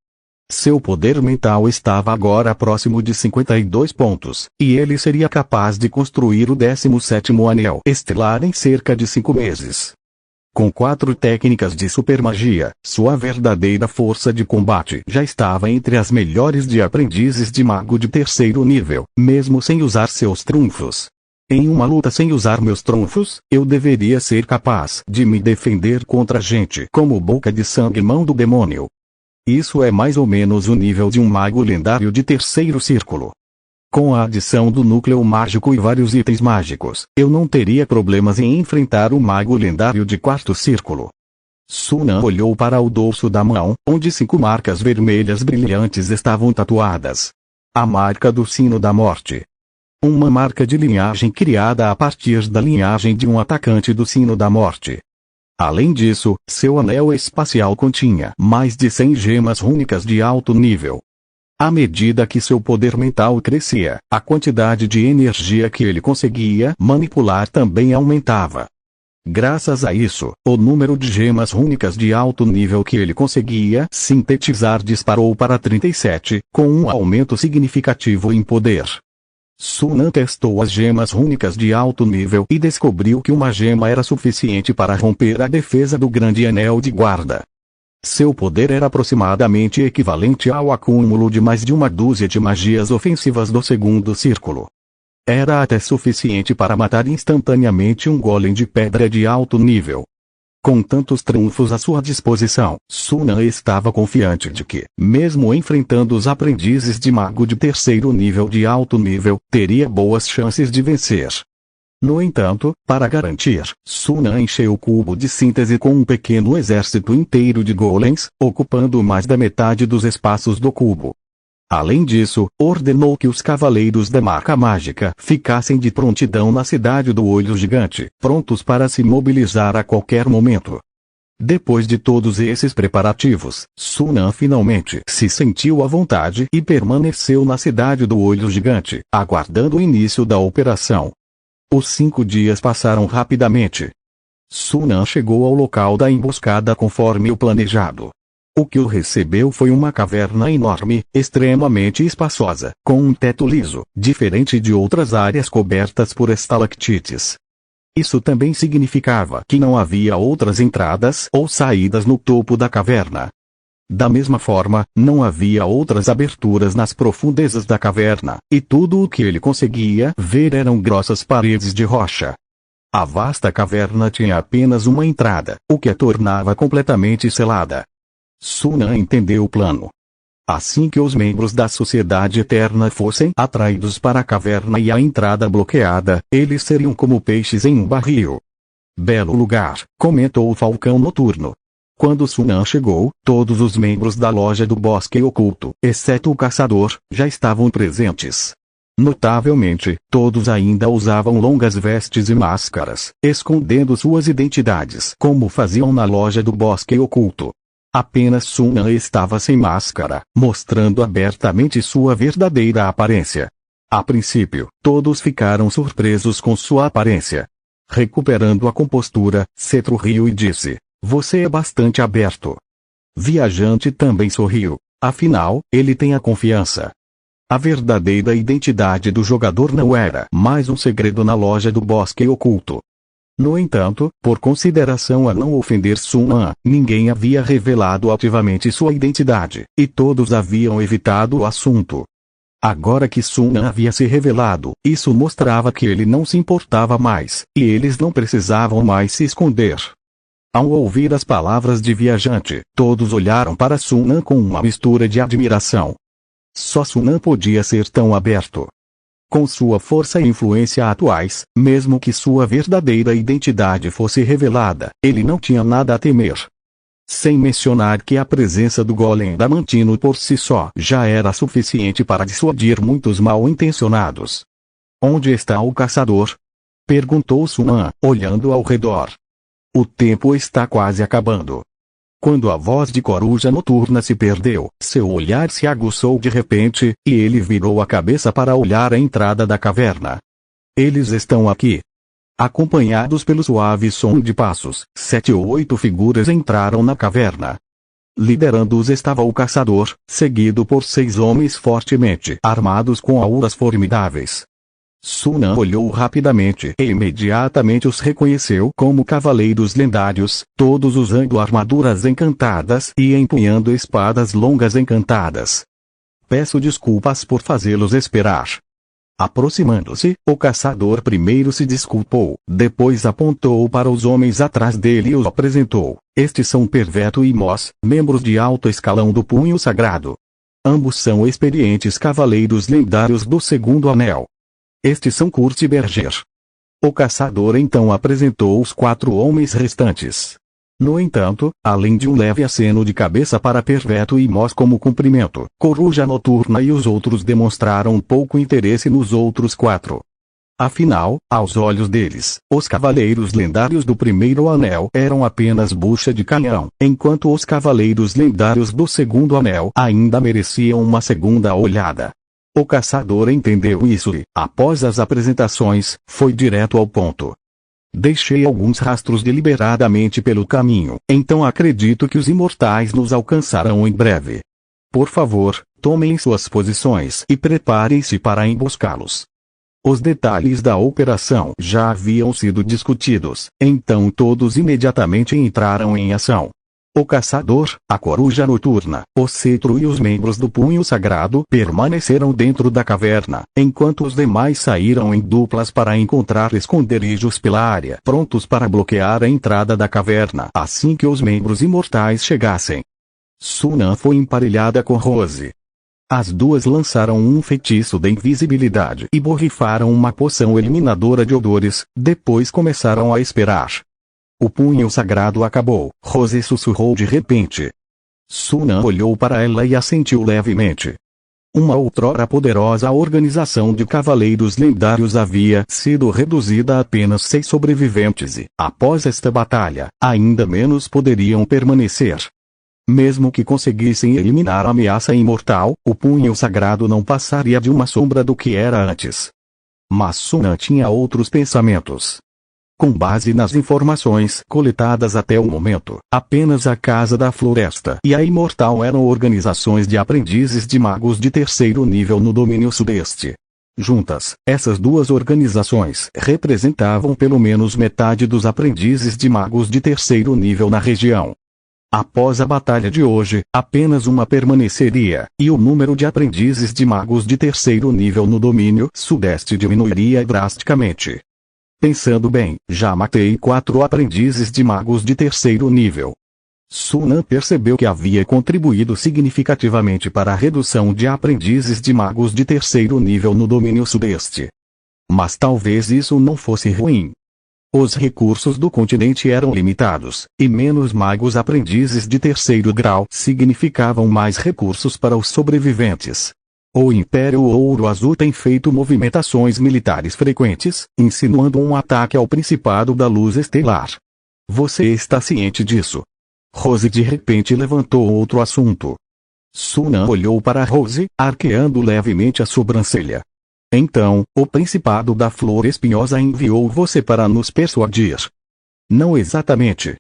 Seu poder mental estava agora próximo de 52 pontos, e ele seria capaz de construir o 17º anel estelar em cerca de 5 meses. Com 4 técnicas de supermagia, sua verdadeira força de combate já estava entre as melhores de aprendizes de mago de terceiro nível, mesmo sem usar seus trunfos. Em uma luta sem usar meus trunfos, eu deveria ser capaz de me defender contra gente como Boca de Sangue e Mão do Demônio. Isso é mais ou menos o nível de um mago lendário de terceiro círculo. Com a adição do núcleo mágico e vários itens mágicos, eu não teria problemas em enfrentar o mago lendário de quarto círculo. Sun An olhou para o dorso da mão, onde 5 marcas vermelhas brilhantes estavam tatuadas. A marca do Sino da Morte. Uma marca de linhagem criada a partir da linhagem de um atacante do Sino da Morte. Além disso, seu anel espacial continha mais de 100 gemas rúnicas de alto nível. À medida que seu poder mental crescia, a quantidade de energia que ele conseguia manipular também aumentava. Graças a isso, o número de gemas rúnicas de alto nível que ele conseguia sintetizar disparou para 37, com um aumento significativo em poder. Sun An testou as gemas rúnicas de alto nível e descobriu que uma gema era suficiente para romper a defesa do grande anel de guarda. Seu poder era aproximadamente equivalente ao acúmulo de mais de uma dúzia de magias ofensivas do segundo círculo. Era até suficiente para matar instantaneamente um golem de pedra de alto nível. Com tantos trunfos à sua disposição, Sun An estava confiante de que, mesmo enfrentando os aprendizes de mago de terceiro nível de alto nível, teria boas chances de vencer. No entanto, para garantir, Sun An encheu o cubo de síntese com um pequeno exército inteiro de golems, ocupando mais da metade dos espaços do cubo. Além disso, ordenou que os cavaleiros da marca mágica ficassem de prontidão na cidade do Olho Gigante, prontos para se mobilizar a qualquer momento. Depois de todos esses preparativos, Sun An finalmente se sentiu à vontade e permaneceu na cidade do Olho Gigante, aguardando o início da operação. Os 5 dias passaram rapidamente. Sun An chegou ao local da emboscada conforme o planejado. O que o recebeu foi uma caverna enorme, extremamente espaçosa, com um teto liso, diferente de outras áreas cobertas por estalactites. Isso também significava que não havia outras entradas ou saídas no topo da caverna. Da mesma forma, não havia outras aberturas nas profundezas da caverna, e tudo o que ele conseguia ver eram grossas paredes de rocha. A vasta caverna tinha apenas uma entrada, o que a tornava completamente selada. Sunan entendeu o plano. Assim que os membros da Sociedade Eterna fossem atraídos para a caverna e a entrada bloqueada, eles seriam como peixes em um barril. Belo lugar, comentou o Falcão Noturno. Quando Sunan chegou, todos os membros da Loja do Bosque Oculto, exceto o caçador, já estavam presentes. Notavelmente, todos ainda usavam longas vestes e máscaras, escondendo suas identidades como faziam na Loja do Bosque Oculto. Apenas Sunan estava sem máscara, mostrando abertamente sua verdadeira aparência. A princípio, todos ficaram surpresos com sua aparência. Recuperando a compostura, Cetro riu e disse: "Você é bastante aberto." Viajante também sorriu. Afinal, ele tem a confiança. A verdadeira identidade do jogador não era mais um segredo na Loja do Bosque Oculto. No entanto, por consideração a não ofender Sunan, ninguém havia revelado ativamente sua identidade, e todos haviam evitado o assunto. Agora que Sunan havia se revelado, isso mostrava que ele não se importava mais, e eles não precisavam mais se esconder. Ao ouvir as palavras de Viajante, todos olharam para Sunan com uma mistura de admiração. Só Sunan podia ser tão aberto. Com sua força e influência atuais, mesmo que sua verdadeira identidade fosse revelada, ele não tinha nada a temer. Sem mencionar que a presença do Golem Damantino por si só já era suficiente para dissuadir muitos mal-intencionados. "Onde está o caçador?" perguntou Sunan, olhando ao redor. "O tempo está quase acabando." Quando a voz de Coruja Noturna se perdeu, seu olhar se aguçou de repente, e ele virou a cabeça para olhar a entrada da caverna. "Eles estão aqui." Acompanhados pelo suave som de passos, 7 ou 8 figuras entraram na caverna. Liderando-os estava o caçador, seguido por 6 homens fortemente armados com auras formidáveis. Sunan olhou rapidamente e imediatamente os reconheceu como cavaleiros lendários, todos usando armaduras encantadas e empunhando espadas longas encantadas. "Peço desculpas por fazê-los esperar." Aproximando-se, o caçador primeiro se desculpou, depois apontou para os homens atrás dele e os apresentou. "Estes são Perveto e Moss, membros de alto escalão do Punho Sagrado. Ambos são experientes cavaleiros lendários do Segundo Anel. Estes são Kurt e Berger." O caçador então apresentou os 4 homens restantes. No entanto, além de um leve aceno de cabeça para Perveto e Moss como cumprimento, Coruja Noturna e os outros demonstraram pouco interesse nos outros 4. Afinal, aos olhos deles, os cavaleiros lendários do Primeiro Anel eram apenas bucha de canhão, enquanto os cavaleiros lendários do Segundo Anel ainda mereciam uma segunda olhada. O caçador entendeu isso e, após as apresentações, foi direto ao ponto. "Deixei alguns rastros deliberadamente pelo caminho, então acredito que os imortais nos alcançarão em breve. Por favor, tomem suas posições e preparem-se para emboscá-los." Os detalhes da operação já haviam sido discutidos, então todos imediatamente entraram em ação. O caçador, a Coruja Noturna, o Cetro e os membros do Punho Sagrado permaneceram dentro da caverna, enquanto os demais saíram em duplas para encontrar esconderijos pela área, prontos para bloquear a entrada da caverna assim que os membros imortais chegassem. Sunan foi emparelhada com Rose. As duas lançaram um feitiço de invisibilidade e borrifaram uma poção eliminadora de odores, depois começaram a esperar. O punho sagrado acabou, Rose sussurrou de repente. Sunan olhou para ela e assentiu levemente. Uma outrora poderosa organização de cavaleiros lendários havia sido reduzida a apenas 6 sobreviventes e, após esta batalha, ainda menos poderiam permanecer. Mesmo que conseguissem eliminar a ameaça imortal, o punho sagrado não passaria de uma sombra do que era antes. Mas Sunan tinha outros pensamentos. Com base nas informações coletadas até o momento, apenas a Casa da Floresta e a Imortal eram organizações de aprendizes de magos de terceiro nível no domínio sudeste. Juntas, essas duas organizações representavam pelo menos metade dos aprendizes de magos de terceiro nível na região. Após a batalha de hoje, apenas uma permaneceria, e o número de aprendizes de magos de terceiro nível no domínio sudeste diminuiria drasticamente. Pensando bem, já matei 4 aprendizes de magos de terceiro nível. Sun An percebeu que havia contribuído significativamente para a redução de aprendizes de magos de terceiro nível no domínio sudeste. Mas talvez isso não fosse ruim. Os recursos do continente eram limitados, e menos magos aprendizes de terceiro grau significavam mais recursos para os sobreviventes. O Império Ouro Azul tem feito movimentações militares frequentes, insinuando um ataque ao Principado da Luz Estelar. Você está ciente disso? Rose de repente levantou outro assunto. Sun An olhou para Rose, arqueando levemente a sobrancelha. Então, o Principado da Flor Espinhosa enviou você para nos persuadir. Não exatamente.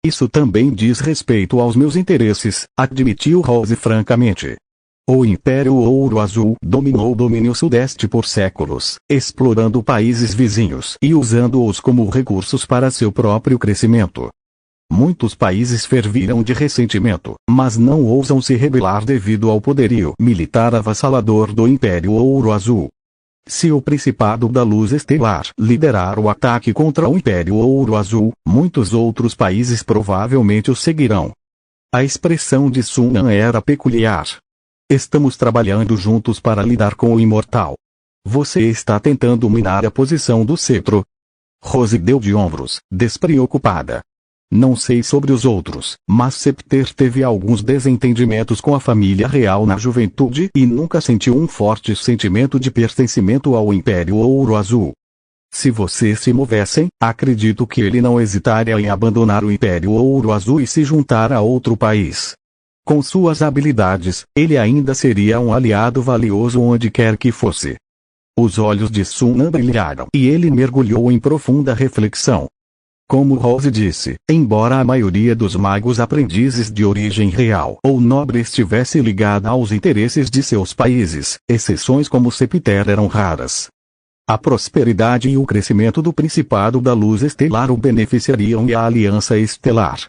Isso também diz respeito aos meus interesses, admitiu Rose francamente. O Império Ouro Azul dominou o domínio sudeste por séculos, explorando países vizinhos e usando-os como recursos para seu próprio crescimento. Muitos países ferviram de ressentimento, mas não ousam se rebelar devido ao poderio militar avassalador do Império Ouro Azul. Se o Principado da Luz Estelar liderar o ataque contra o Império Ouro Azul, muitos outros países provavelmente o seguirão. A expressão de Sun An era peculiar. Estamos trabalhando juntos para lidar com o Imortal. Você está tentando minar a posição do cetro? Rose deu de ombros, despreocupada. Não sei sobre os outros, mas Septer teve alguns desentendimentos com a família real na juventude e nunca sentiu um forte sentimento de pertencimento ao Império Ouro Azul. Se vocês se movessem, acredito que ele não hesitaria em abandonar o Império Ouro Azul e se juntar a outro país. Com suas habilidades, ele ainda seria um aliado valioso onde quer que fosse. Os olhos de Sun An brilharam e ele mergulhou em profunda reflexão. Como Rose disse, embora a maioria dos magos aprendizes de origem real ou nobre estivesse ligada aos interesses de seus países, exceções como Septer eram raras. A prosperidade e o crescimento do Principado da Luz Estelar o beneficiariam e a Aliança Estelar.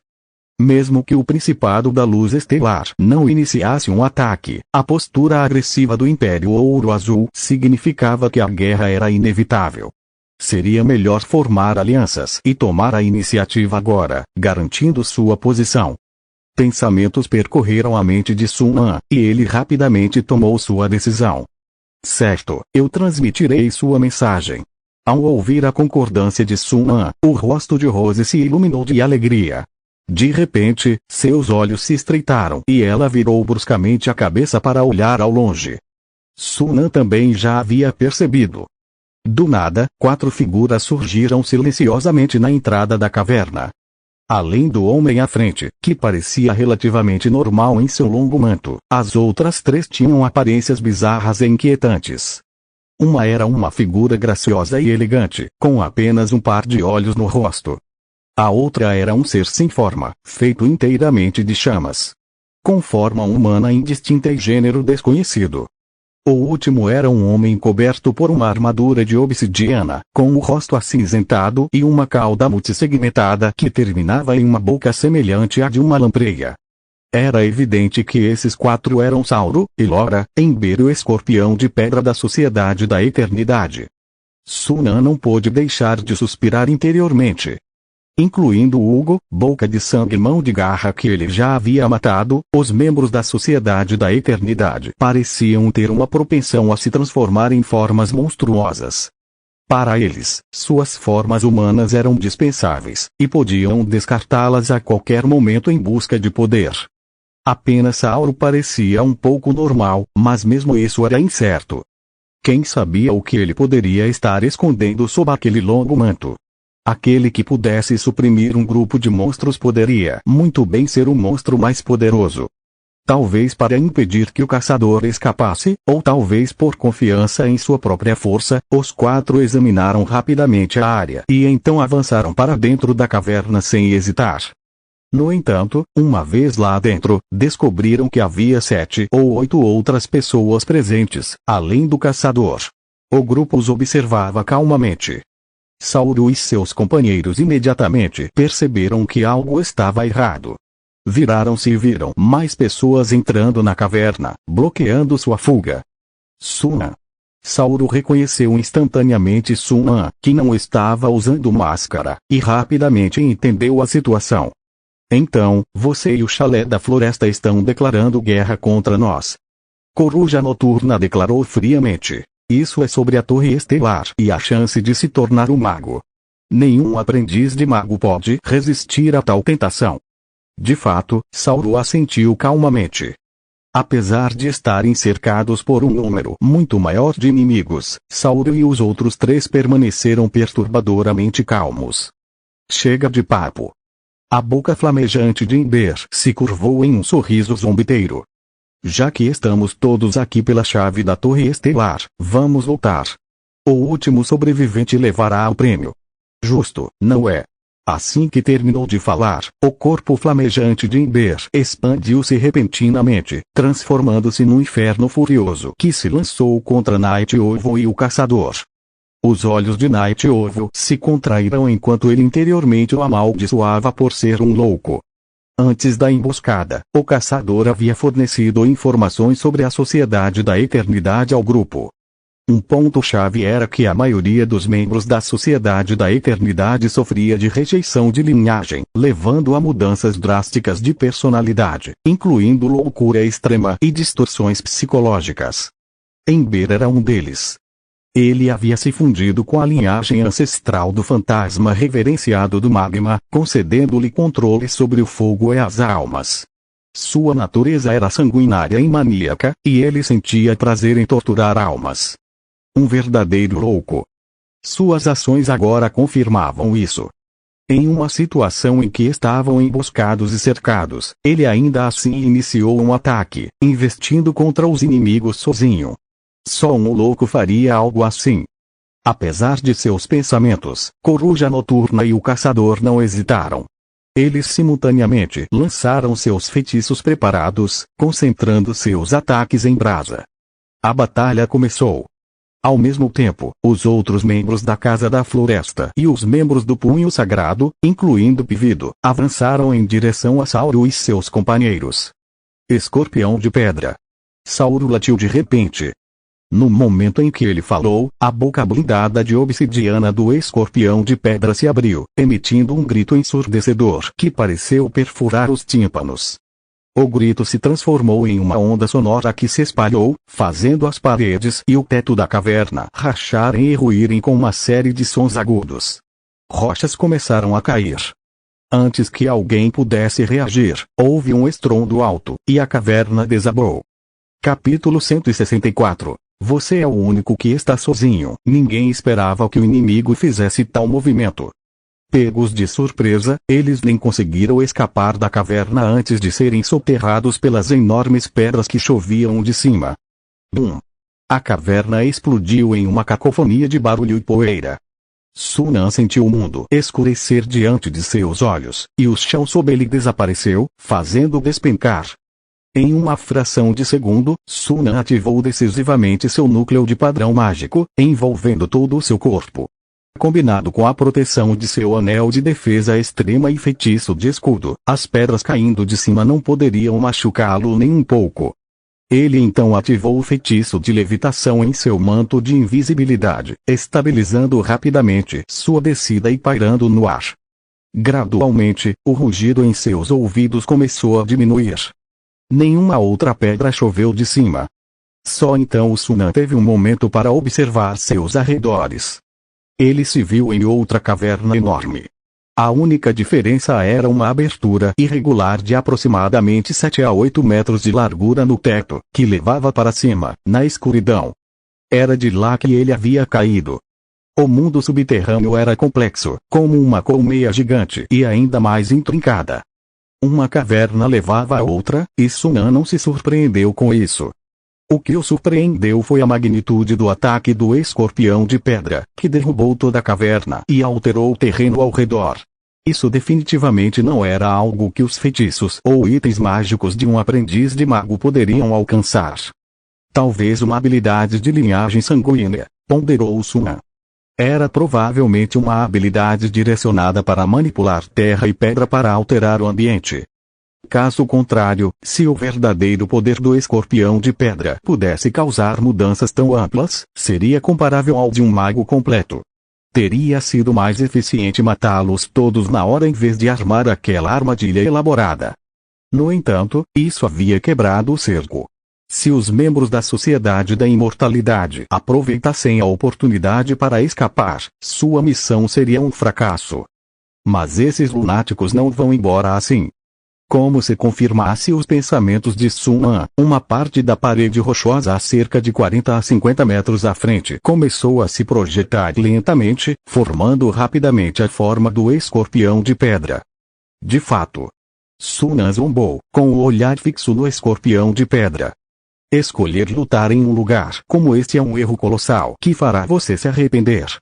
Mesmo que o Principado da Luz Estelar não iniciasse um ataque, a postura agressiva do Império Ouro Azul significava que a guerra era inevitável. Seria melhor formar alianças e tomar a iniciativa agora, garantindo sua posição. Pensamentos percorreram a mente de Sun An, e ele rapidamente tomou sua decisão. Certo, eu transmitirei sua mensagem. Ao ouvir a concordância de Sun An, o rosto de Rose se iluminou de alegria. De repente, seus olhos se estreitaram e ela virou bruscamente a cabeça para olhar ao longe. Sun An também já havia percebido. Do nada, 4 figuras surgiram silenciosamente na entrada da caverna. Além do homem à frente, que parecia relativamente normal em seu longo manto, as outras 3 tinham aparências bizarras e inquietantes. Uma era uma figura graciosa e elegante, com apenas um par de olhos no rosto. A outra era um ser sem forma, feito inteiramente de chamas. Com forma humana indistinta e gênero desconhecido. O último era um homem coberto por uma armadura de obsidiana, com o rosto acinzentado e uma cauda multissegmentada que terminava em uma boca semelhante à de uma lampreia. Era evidente que esses 4 eram Sauro, Elora, Ember e o escorpião de pedra da Sociedade da Eternidade. Sun An não pôde deixar de suspirar interiormente. Incluindo Hugo, boca de sangue e mão de garra que ele já havia matado, os membros da Sociedade da Eternidade pareciam ter uma propensão a se transformar em formas monstruosas. Para eles, suas formas humanas eram dispensáveis, e podiam descartá-las a qualquer momento em busca de poder. Apenas Sauro parecia um pouco normal, mas mesmo isso era incerto. Quem sabia o que ele poderia estar escondendo sob aquele longo manto? Aquele que pudesse suprimir um grupo de monstros poderia muito bem ser o monstro mais poderoso. Talvez para impedir que o caçador escapasse, ou talvez por confiança em sua própria força, os 4 examinaram rapidamente a área e então avançaram para dentro da caverna sem hesitar. No entanto, uma vez lá dentro, descobriram que havia 7 ou 8 outras pessoas presentes, além do caçador. O grupo os observava calmamente. Sauro e seus companheiros imediatamente perceberam que algo estava errado. Viraram-se e viram mais pessoas entrando na caverna, bloqueando sua fuga. Sunan. Sauro reconheceu instantaneamente Sunan, que não estava usando máscara, e rapidamente entendeu a situação. Então, você e o chalé da floresta estão declarando guerra contra nós. Coruja Noturna declarou friamente. Isso é sobre a Torre Estelar e a chance de se tornar um mago. Nenhum aprendiz de mago pode resistir a tal tentação. De fato, Sauro assentiu calmamente. Apesar de estarem cercados por um número muito maior de inimigos, Sauro e os outros 3 permaneceram perturbadoramente calmos. Chega de papo. A boca flamejante de Ember se curvou em um sorriso zombeteiro. Já que estamos todos aqui pela chave da Torre Estelar, vamos voltar. O último sobrevivente levará o prêmio. Justo, não é? Assim que terminou de falar, o corpo flamejante de Ember expandiu-se repentinamente, transformando-se num inferno furioso que se lançou contra Night Owl e o caçador. Os olhos de Night Owl se contraíram enquanto ele interiormente o amaldiçoava por ser um louco. Antes da emboscada, o caçador havia fornecido informações sobre a Sociedade da Eternidade ao grupo. Um ponto-chave era que a maioria dos membros da Sociedade da Eternidade sofria de rejeição de linhagem, levando a mudanças drásticas de personalidade, incluindo loucura extrema e distorções psicológicas. Ember era um deles. Ele havia se fundido com a linhagem ancestral do fantasma reverenciado do magma, concedendo-lhe controle sobre o fogo e as almas. Sua natureza era sanguinária e maníaca, e ele sentia prazer em torturar almas. Um verdadeiro louco. Suas ações agora confirmavam isso. Em uma situação em que estavam emboscados e cercados, ele ainda assim iniciou um ataque, investindo contra os inimigos sozinho. Só um louco faria algo assim. Apesar de seus pensamentos, Coruja Noturna e o Caçador não hesitaram. Eles simultaneamente lançaram seus feitiços preparados, concentrando seus ataques em brasa. A batalha começou. Ao mesmo tempo, os outros membros da Casa da Floresta e os membros do Punho Sagrado, incluindo Pivido, avançaram em direção a Sauro e seus companheiros. Escorpião de Pedra. Sauro latiu de repente. No momento em que ele falou, a boca blindada de obsidiana do escorpião de pedra se abriu, emitindo um grito ensurdecedor que pareceu perfurar os tímpanos. O grito se transformou em uma onda sonora que se espalhou, fazendo as paredes e o teto da caverna racharem e ruírem com uma série de sons agudos. Rochas começaram a cair. Antes que alguém pudesse reagir, houve um estrondo alto, e a caverna desabou. Capítulo 164. Você é o único que está sozinho. Ninguém esperava que o inimigo fizesse tal movimento. Pegos de surpresa, eles nem conseguiram escapar da caverna antes de serem soterrados pelas enormes pedras que choviam de cima. Bum! A caverna explodiu em uma cacofonia de barulho e poeira. Sunan sentiu o mundo escurecer diante de seus olhos, e o chão sob ele desapareceu, fazendo despencar. Em uma fração de segundo, Sunan ativou decisivamente seu núcleo de padrão mágico, envolvendo todo o seu corpo. Combinado com a proteção de seu anel de defesa extrema e feitiço de escudo, as pedras caindo de cima não poderiam machucá-lo nem um pouco. Ele então ativou o feitiço de levitação em seu manto de invisibilidade, estabilizando rapidamente sua descida e pairando no ar. Gradualmente, o rugido em seus ouvidos começou a diminuir. Nenhuma outra pedra choveu de cima. Só então o Sunan teve um momento para observar seus arredores. Ele se viu em outra caverna enorme. A única diferença era uma abertura irregular de aproximadamente 7 a 8 metros de largura no teto, que levava para cima, na escuridão. Era de lá que ele havia caído. O mundo subterrâneo era complexo, como uma colmeia gigante e ainda mais intrincada. Uma caverna levava a outra, e Sunan não se surpreendeu com isso. O que o surpreendeu foi a magnitude do ataque do escorpião de pedra, que derrubou toda a caverna e alterou o terreno ao redor. Isso definitivamente não era algo que os feitiços ou itens mágicos de um aprendiz de mago poderiam alcançar. Talvez uma habilidade de linhagem sanguínea, ponderou Sunan. Era provavelmente uma habilidade direcionada para manipular terra e pedra para alterar o ambiente. Caso contrário, se o verdadeiro poder do escorpião de pedra pudesse causar mudanças tão amplas, seria comparável ao de um mago completo. Teria sido mais eficiente matá-los todos na hora em vez de armar aquela armadilha elaborada. No entanto, isso havia quebrado o cerco. Se os membros da Sociedade da Imortalidade aproveitassem a oportunidade para escapar, sua missão seria um fracasso. Mas esses lunáticos não vão embora assim. Como se confirmasse os pensamentos de Sunan, uma parte da parede rochosa a cerca de 40 a 50 metros à frente começou a se projetar lentamente, formando rapidamente a forma do escorpião de pedra. De fato, Sunan zombou, com o olhar fixo no escorpião de pedra. Escolher lutar em um lugar como este é um erro colossal que fará você se arrepender.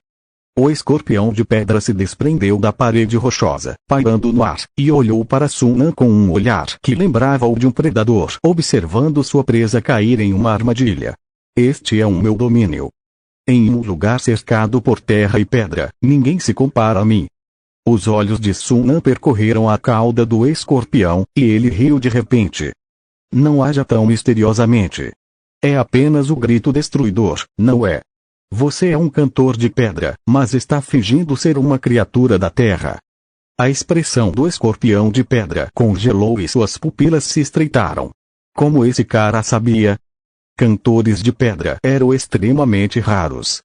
O escorpião de pedra se desprendeu da parede rochosa, pairando no ar, e olhou para Sunan com um olhar que lembrava o de um predador observando sua presa cair em uma armadilha. Este é o meu domínio. Em um lugar cercado por terra e pedra, ninguém se compara a mim. Os olhos de Sunan percorreram a cauda do escorpião, e ele riu de repente. Não haja tão misteriosamente. É apenas o grito destruidor, não é? Você é um cantor de pedra, mas está fingindo ser uma criatura da terra. A expressão do escorpião de pedra congelou e suas pupilas se estreitaram. Como esse cara sabia? Cantores de pedra eram extremamente raros.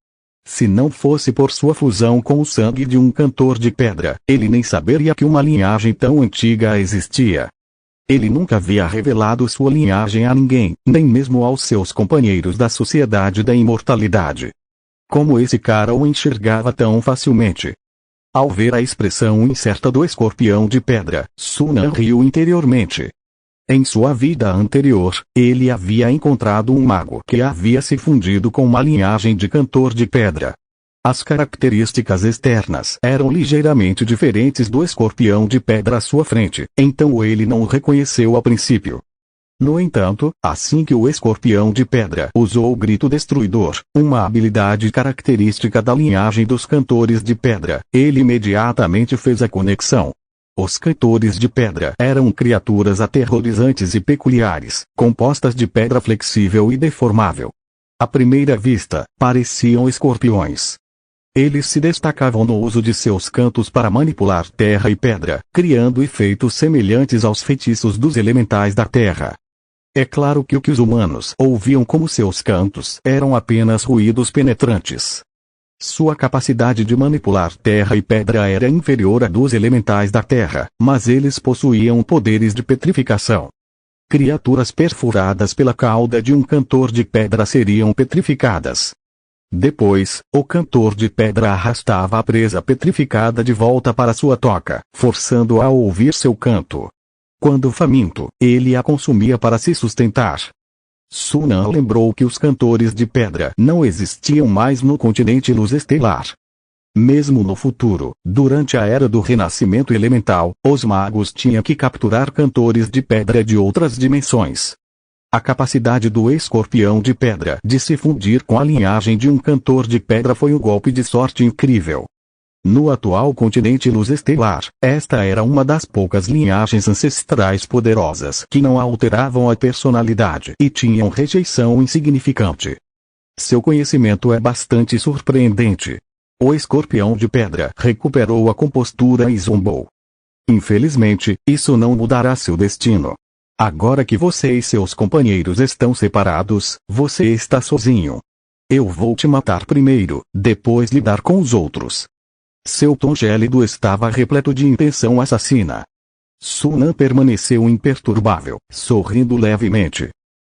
Se não fosse por sua fusão com o sangue de um cantor de pedra, ele nem saberia que uma linhagem tão antiga existia. Ele nunca havia revelado sua linhagem a ninguém, nem mesmo aos seus companheiros da Sociedade da Imortalidade. Como esse cara o enxergava tão facilmente? Ao ver a expressão incerta do escorpião de pedra, Sunan riu interiormente. Em sua vida anterior, ele havia encontrado um mago que havia se fundido com uma linhagem de cantor de pedra. As características externas eram ligeiramente diferentes do escorpião de pedra à sua frente, então ele não o reconheceu a princípio. No entanto, assim que o escorpião de pedra usou o grito destruidor, uma habilidade característica da linhagem dos cantores de pedra, ele imediatamente fez a conexão. Os cantores de pedra eram criaturas aterrorizantes e peculiares, compostas de pedra flexível e deformável. À primeira vista, pareciam escorpiões. Eles se destacavam no uso de seus cantos para manipular terra e pedra, criando efeitos semelhantes aos feitiços dos elementais da terra. É claro que o que os humanos ouviam como seus cantos eram apenas ruídos penetrantes. Sua capacidade de manipular terra e pedra era inferior à dos elementais da terra, mas eles possuíam poderes de petrificação. Criaturas perfuradas pela cauda de um cantor de pedra seriam petrificadas. Depois, o cantor de pedra arrastava a presa petrificada de volta para sua toca, forçando-a a ouvir seu canto. Quando faminto, ele a consumia para se sustentar. Sunan lembrou que os cantores de pedra não existiam mais no continente luz estelar. Mesmo no futuro, durante a era do renascimento elemental, os magos tinham que capturar cantores de pedra de outras dimensões. A capacidade do escorpião de pedra de se fundir com a linhagem de um cantor de pedra foi um golpe de sorte incrível. No atual continente luz estelar, esta era uma das poucas linhagens ancestrais poderosas que não alteravam a personalidade e tinham rejeição insignificante. Seu conhecimento é bastante surpreendente. O escorpião de pedra recuperou a compostura e zombou. Infelizmente, isso não mudará seu destino. Agora que você e seus companheiros estão separados, você está sozinho. Eu vou te matar primeiro, depois lidar com os outros. Seu tom gélido estava repleto de intenção assassina. Sunan permaneceu imperturbável, sorrindo levemente.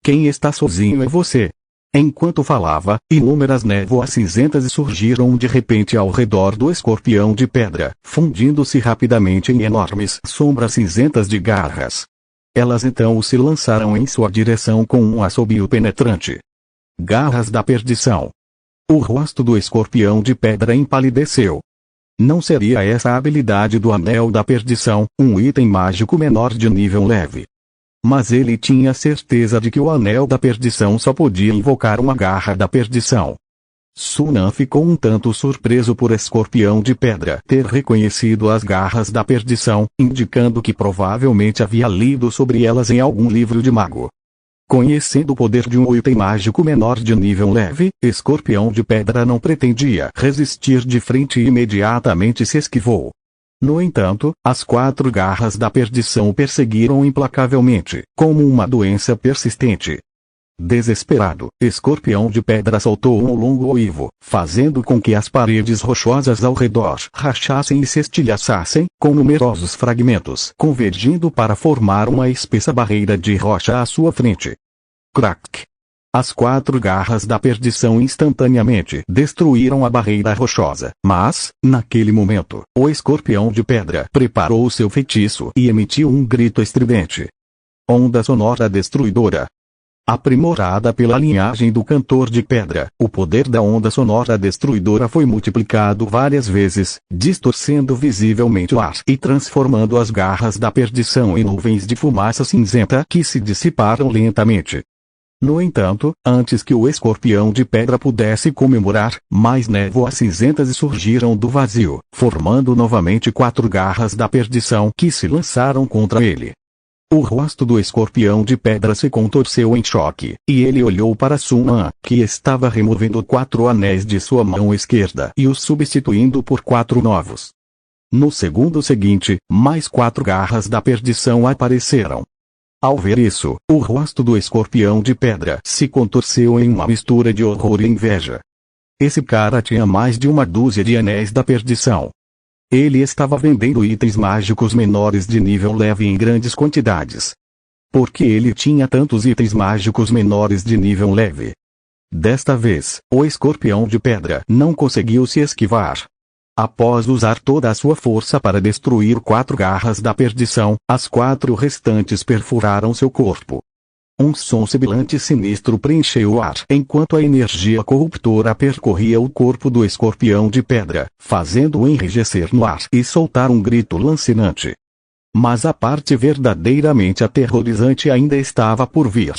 Quem está sozinho é você. Enquanto falava, inúmeras névoas cinzentas surgiram de repente ao redor do escorpião de pedra, fundindo-se rapidamente em enormes sombras cinzentas de garras. Elas então se lançaram em sua direção com um assobio penetrante. Garras da perdição. O rosto do escorpião de pedra empalideceu. Não seria essa a habilidade do Anel da Perdição, um item mágico menor de nível leve? Mas ele tinha certeza de que o Anel da Perdição só podia invocar uma Garra da Perdição. Sunan ficou um tanto surpreso por Escorpião de Pedra ter reconhecido as Garras da Perdição, indicando que provavelmente havia lido sobre elas em algum livro de mago. Conhecendo o poder de um item mágico menor de nível leve, Escorpião de Pedra não pretendia resistir de frente e imediatamente se esquivou. No entanto, as 4 garras da perdição o perseguiram implacavelmente, como uma doença persistente. Desesperado, Escorpião de Pedra soltou um longo uivo, fazendo com que as paredes rochosas ao redor rachassem e se estilhaçassem, com numerosos fragmentos convergindo para formar uma espessa barreira de rocha à sua frente. Crack! As 4 garras da perdição instantaneamente destruíram a barreira rochosa, mas, naquele momento, o escorpião de pedra preparou seu feitiço e emitiu um grito estridente. Onda sonora destruidora. Aprimorada pela linhagem do cantor de pedra, o poder da onda sonora destruidora foi multiplicado várias vezes, distorcendo visivelmente o ar e transformando as garras da perdição em nuvens de fumaça cinzenta que se dissiparam lentamente. No entanto, antes que o escorpião de pedra pudesse comemorar, mais névoas cinzentas surgiram do vazio, formando novamente 4 garras da perdição que se lançaram contra ele. O rosto do escorpião de pedra se contorceu em choque, e ele olhou para Sunan, que estava removendo 4 anéis de sua mão esquerda e os substituindo por 4 novos. No segundo seguinte, mais 4 garras da perdição apareceram. Ao ver isso, o rosto do escorpião de pedra se contorceu em uma mistura de horror e inveja. Esse cara tinha mais de uma dúzia de anéis da perdição. Ele estava vendendo itens mágicos menores de nível leve em grandes quantidades. Por que ele tinha tantos itens mágicos menores de nível leve? Desta vez, o escorpião de pedra não conseguiu se esquivar. Após usar toda a sua força para destruir 4 garras da perdição, as 4 restantes perfuraram seu corpo. Um som sibilante sinistro preencheu o ar enquanto a energia corruptora percorria o corpo do escorpião de pedra, fazendo-o enrijecer no ar e soltar um grito lancinante. Mas a parte verdadeiramente aterrorizante ainda estava por vir.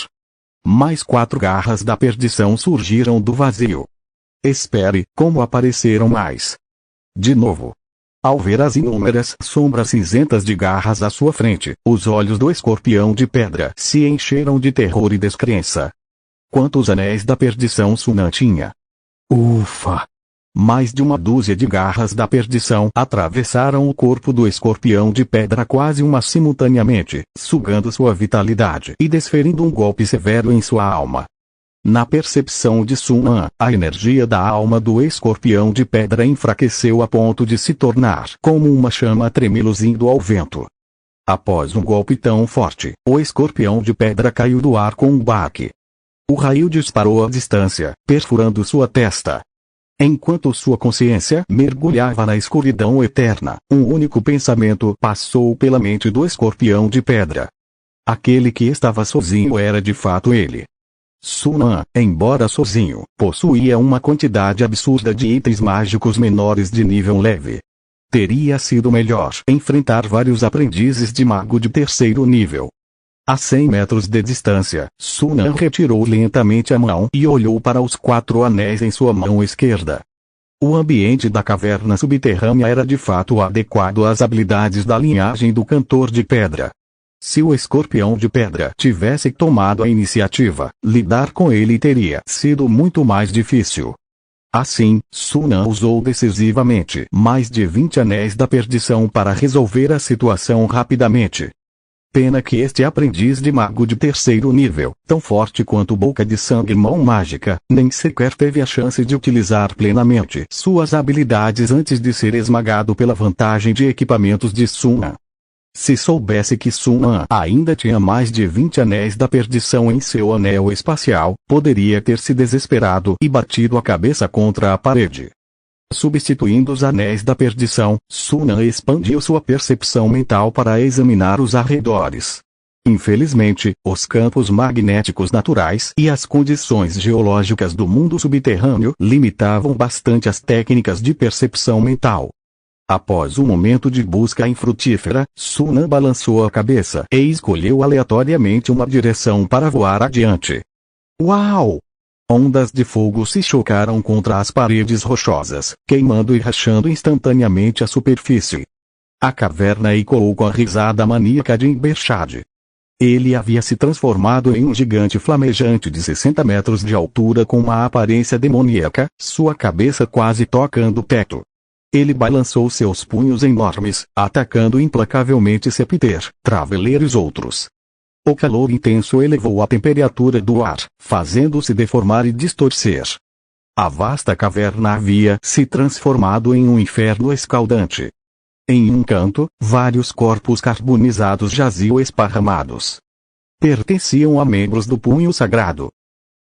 Mais 4 garras da perdição surgiram do vazio. Espere, como apareceram mais? De novo. Ao ver as inúmeras sombras cinzentas de garras à sua frente, os olhos do escorpião de pedra se encheram de terror e descrença. Quantos anéis da perdição Sunan tinha? Ufa! Mais de uma dúzia de garras da perdição atravessaram o corpo do escorpião de pedra quase simultaneamente, sugando sua vitalidade e desferindo um golpe severo em sua alma. Na percepção de Sunan, a energia da alma do escorpião de pedra enfraqueceu a ponto de se tornar como uma chama tremeluzindo ao vento. Após um golpe tão forte, o escorpião de pedra caiu do ar com um baque. O raio disparou à distância, perfurando sua testa. Enquanto sua consciência mergulhava na escuridão eterna, um único pensamento passou pela mente do escorpião de pedra. Aquele que estava sozinho era de fato ele. Sunan, embora sozinho, possuía uma quantidade absurda de itens mágicos menores de nível leve. Teria sido melhor enfrentar vários aprendizes de mago de 3º nível. A 100 metros de distância, Sunan retirou lentamente a mão e olhou para os 4 anéis em sua mão esquerda. O ambiente da caverna subterrânea era de fato adequado às habilidades da linhagem do cantor de pedra. Se o escorpião de pedra tivesse tomado a iniciativa, lidar com ele teria sido muito mais difícil. Assim, Sunan usou decisivamente mais de 20 anéis da perdição para resolver a situação rapidamente. Pena que este aprendiz de mago de 3º nível, tão forte quanto Boca de Sangue Mão Mágica, nem sequer teve a chance de utilizar plenamente suas habilidades antes de ser esmagado pela vantagem de equipamentos de Sunan. Se soubesse que Sun ainda tinha mais de 20 anéis da perdição em seu anel espacial, poderia ter se desesperado e batido a cabeça contra a parede. Substituindo os anéis da perdição, Sun expandiu sua percepção mental para examinar os arredores. Infelizmente, os campos magnéticos naturais e as condições geológicas do mundo subterrâneo limitavam bastante as técnicas de percepção mental. Após um momento de busca infrutífera, Sun balançou a cabeça e escolheu aleatoriamente uma direção para voar adiante. Uau! Ondas de fogo se chocaram contra as paredes rochosas, queimando e rachando instantaneamente a superfície. A caverna ecoou com a risada maníaca de Imbershad. Ele havia se transformado em um gigante flamejante de 60 metros de altura com uma aparência demoníaca, sua cabeça quase tocando o teto. Ele balançou seus punhos enormes, atacando implacavelmente Septer, Traveler e os outros. O calor intenso elevou a temperatura do ar, fazendo-se deformar e distorcer. A vasta caverna havia se transformado em um inferno escaldante. Em um canto, vários corpos carbonizados jaziam esparramados. Pertenciam a membros do Punho Sagrado.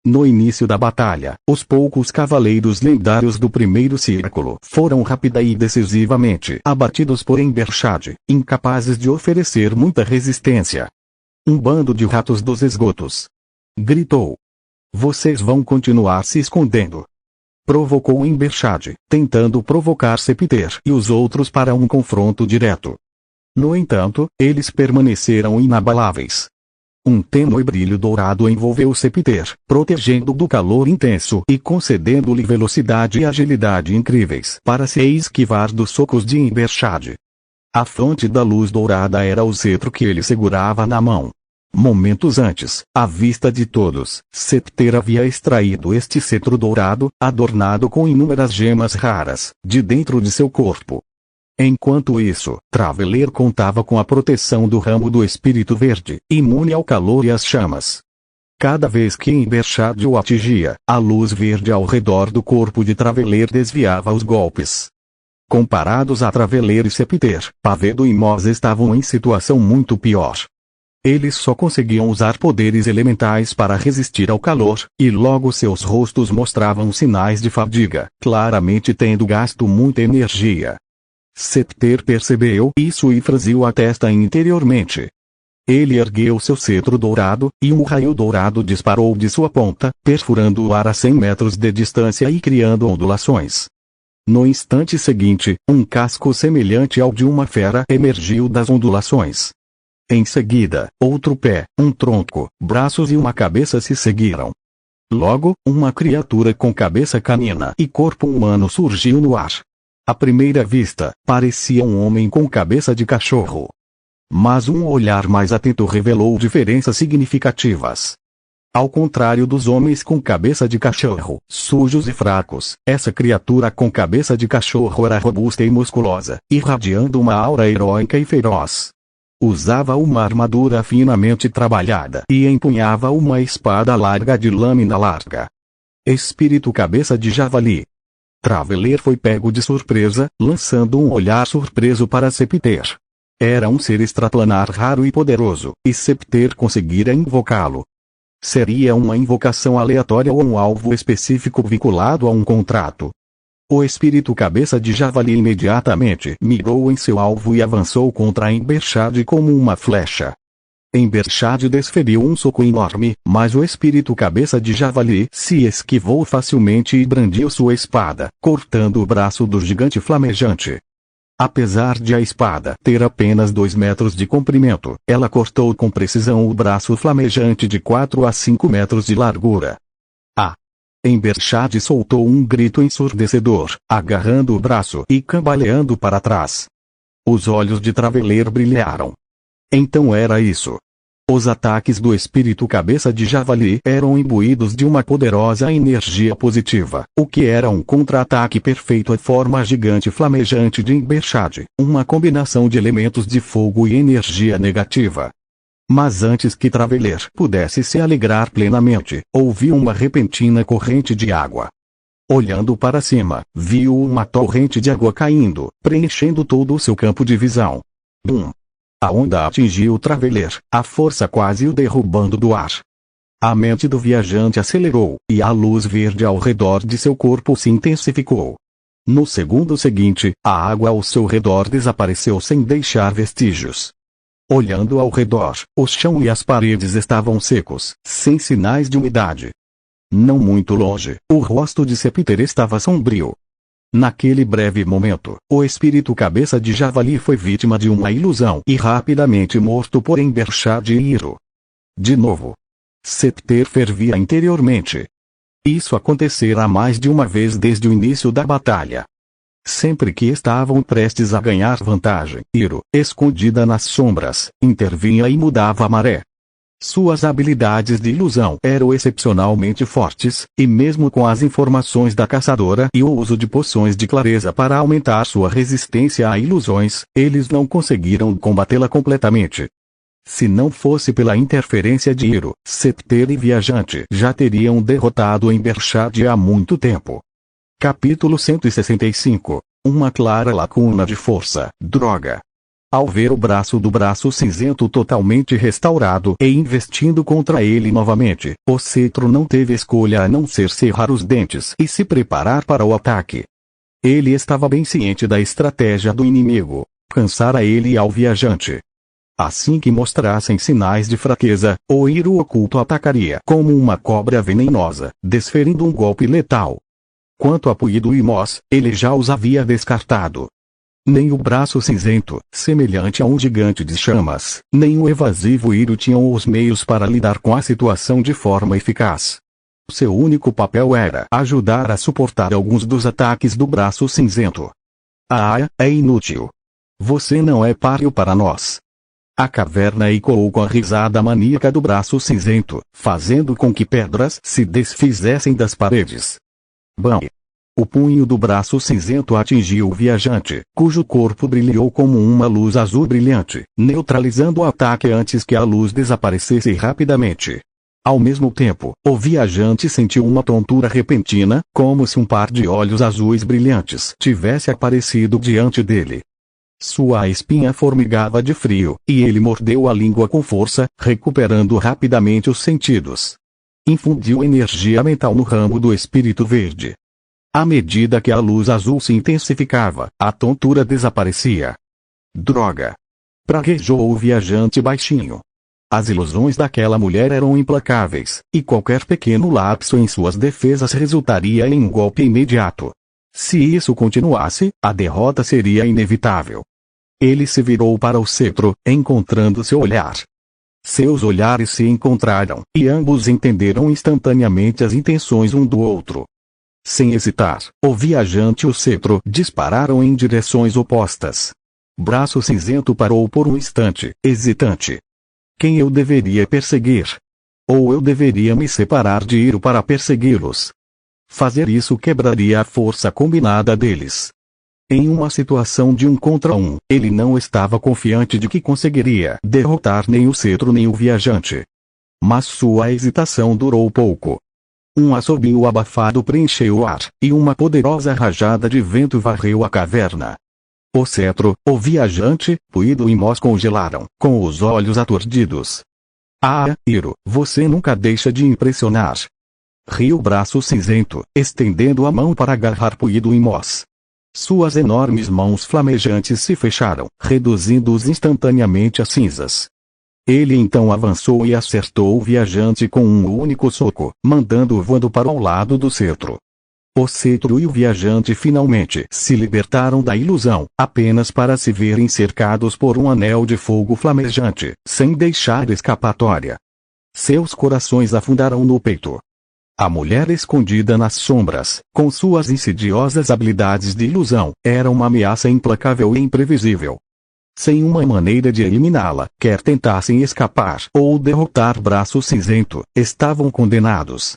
No início da batalha, os poucos cavaleiros lendários do primeiro círculo foram rápida e decisivamente abatidos por Imbershad, incapazes de oferecer muita resistência. Um bando de ratos dos esgotos! Gritou. Vocês vão continuar se escondendo. Provocou Imbershad, tentando provocar Septer e os outros para um confronto direto. No entanto, eles permaneceram inabaláveis. Um tênue brilho dourado envolveu Septer, protegendo-o do calor intenso e concedendo-lhe velocidade e agilidade incríveis para se esquivar dos socos de Imbershad. A fonte da luz dourada era o cetro que ele segurava na mão. Momentos antes, à vista de todos, Septer havia extraído este cetro dourado, adornado com inúmeras gemas raras, de dentro de seu corpo. Enquanto isso, Traveler contava com a proteção do ramo do espírito verde, imune ao calor e às chamas. Cada vez que Imbershad o atingia, a luz verde ao redor do corpo de Traveler desviava os golpes. Comparados a Traveler e Septer, Pavedo e Moz estavam em situação muito pior. Eles só conseguiam usar poderes elementais para resistir ao calor, e logo seus rostos mostravam sinais de fadiga, claramente tendo gasto muita energia. Septer percebeu isso e franziu a testa interiormente. Ele ergueu seu cetro dourado, e um raio dourado disparou de sua ponta, perfurando o ar a 100 metros de distância e criando ondulações. No instante seguinte, um casco semelhante ao de uma fera emergiu das ondulações. Em seguida, outro pé, um tronco, braços e uma cabeça se seguiram. Logo, uma criatura com cabeça canina e corpo humano surgiu no ar. À primeira vista, parecia um homem com cabeça de cachorro. Mas um olhar mais atento revelou diferenças significativas. Ao contrário dos homens com cabeça de cachorro, sujos e fracos, essa criatura com cabeça de cachorro era robusta e musculosa, irradiando uma aura heróica e feroz. Usava uma armadura finamente trabalhada e empunhava uma espada larga de lâmina larga. Espírito cabeça de javali. Traveler foi pego de surpresa, lançando um olhar surpreso para Septer. Era um ser extraplanar raro e poderoso, e Septer conseguira invocá-lo. Seria uma invocação aleatória ou um alvo específico vinculado a um contrato. O espírito cabeça de javali imediatamente mirou em seu alvo e avançou contra Imbershad como uma flecha. Imbershad desferiu um soco enorme, mas o espírito cabeça de javali se esquivou facilmente e brandiu sua espada, cortando o braço do gigante flamejante. Apesar de a espada ter apenas 2 metros de comprimento, ela cortou com precisão o braço flamejante de 4 a 5 metros de largura. Imbershad soltou um grito ensurdecedor, agarrando o braço e cambaleando para trás. Os olhos de Traveler brilharam. Então era isso. Os ataques do espírito cabeça de javali eram imbuídos de uma poderosa energia positiva, o que era um contra-ataque perfeito à forma gigante flamejante de Imbershad, uma combinação de elementos de fogo e energia negativa. Mas antes que Traveler pudesse se alegrar plenamente, ouviu uma repentina corrente de água. Olhando para cima, viu uma torrente de água caindo, preenchendo todo o seu campo de visão. Bum! A onda atingiu o Traveler, a força quase o derrubando do ar. A mente do viajante acelerou, e a luz verde ao redor de seu corpo se intensificou. No segundo seguinte, a água ao seu redor desapareceu sem deixar vestígios. Olhando ao redor, o chão e as paredes estavam secos, sem sinais de umidade. Não muito longe, o rosto de Septer estava sombrio. Naquele breve momento, o espírito cabeça de javali foi vítima de uma ilusão e rapidamente morto por Embershah de Hiro. De novo. Septer fervia interiormente. Isso acontecera mais de uma vez desde o início da batalha. Sempre que estavam prestes a ganhar vantagem, Hiro, escondida nas sombras, intervinha e mudava a maré. Suas habilidades de ilusão eram excepcionalmente fortes, e mesmo com as informações da caçadora e o uso de poções de clareza para aumentar sua resistência a ilusões, eles não conseguiram combatê-la completamente. Se não fosse pela interferência de Hiro, Septer e Viajante já teriam derrotado Embershah há muito tempo. Capítulo 165. Uma clara lacuna de força, droga. Ao ver o braço do braço cinzento totalmente restaurado e investindo contra ele novamente, o cetro não teve escolha a não ser cerrar os dentes e se preparar para o ataque. Ele estava bem ciente da estratégia do inimigo, cansara ele e ao viajante. Assim que mostrassem sinais de fraqueza, o Hiro oculto atacaria como uma cobra venenosa, desferindo um golpe letal. Quanto a Puido e Moss, ele já os havia descartado. Nem o braço cinzento, semelhante a um gigante de chamas, nem o evasivo Hiro tinham os meios para lidar com a situação de forma eficaz. Seu único papel era ajudar a suportar alguns dos ataques do braço cinzento. Ah, é inútil. Você não é páreo para nós. A caverna ecoou com a risada maníaca do braço cinzento, fazendo com que pedras se desfizessem das paredes. Bam! O punho do braço cinzento atingiu o viajante, cujo corpo brilhou como uma luz azul brilhante, neutralizando o ataque antes que a luz desaparecesse rapidamente. Ao mesmo tempo, o viajante sentiu uma tontura repentina, como se um par de olhos azuis brilhantes tivesse aparecido diante dele. Sua espinha formigava de frio, e ele mordeu a língua com força, recuperando rapidamente os sentidos. Infundiu energia mental no ramo do espírito verde. À medida que a luz azul se intensificava, a tontura desaparecia. Droga! Praguejou o viajante baixinho. As ilusões daquela mulher eram implacáveis, e qualquer pequeno lapso em suas defesas resultaria em um golpe imediato. Se isso continuasse, a derrota seria inevitável. Ele se virou para o cetro, encontrando seu olhar. Seus olhares se encontraram, e ambos entenderam instantaneamente as intenções um do outro. Sem hesitar, o viajante e o cetro dispararam em direções opostas. Braço cinzento parou por um instante, hesitante. Quem eu deveria perseguir? Ou eu deveria me separar de Hiro para persegui-los? Fazer isso quebraria a força combinada deles. Em uma situação de 1 contra 1, ele não estava confiante de que conseguiria derrotar nem o cetro nem o viajante. Mas sua hesitação durou pouco. Um assobio abafado preencheu o ar, e uma poderosa rajada de vento varreu a caverna. O cetro, o viajante, Puido e Moss congelaram, com os olhos aturdidos. Ah, Hiro, você nunca deixa de impressionar. Riu o braço cinzento, estendendo a mão para agarrar Puido e Moss. Suas enormes mãos flamejantes se fecharam, reduzindo-os instantaneamente a cinzas. Ele então avançou e acertou o viajante com um único soco, mandando-o voando para o lado do cetro. O cetro e o viajante finalmente se libertaram da ilusão, apenas para se verem cercados por um anel de fogo flamejante, sem deixar escapatória. Seus corações afundaram no peito. A mulher escondida nas sombras, com suas insidiosas habilidades de ilusão, era uma ameaça implacável e imprevisível. Sem uma maneira de eliminá-la, quer tentassem escapar ou derrotar Braço Cinzento, estavam condenados.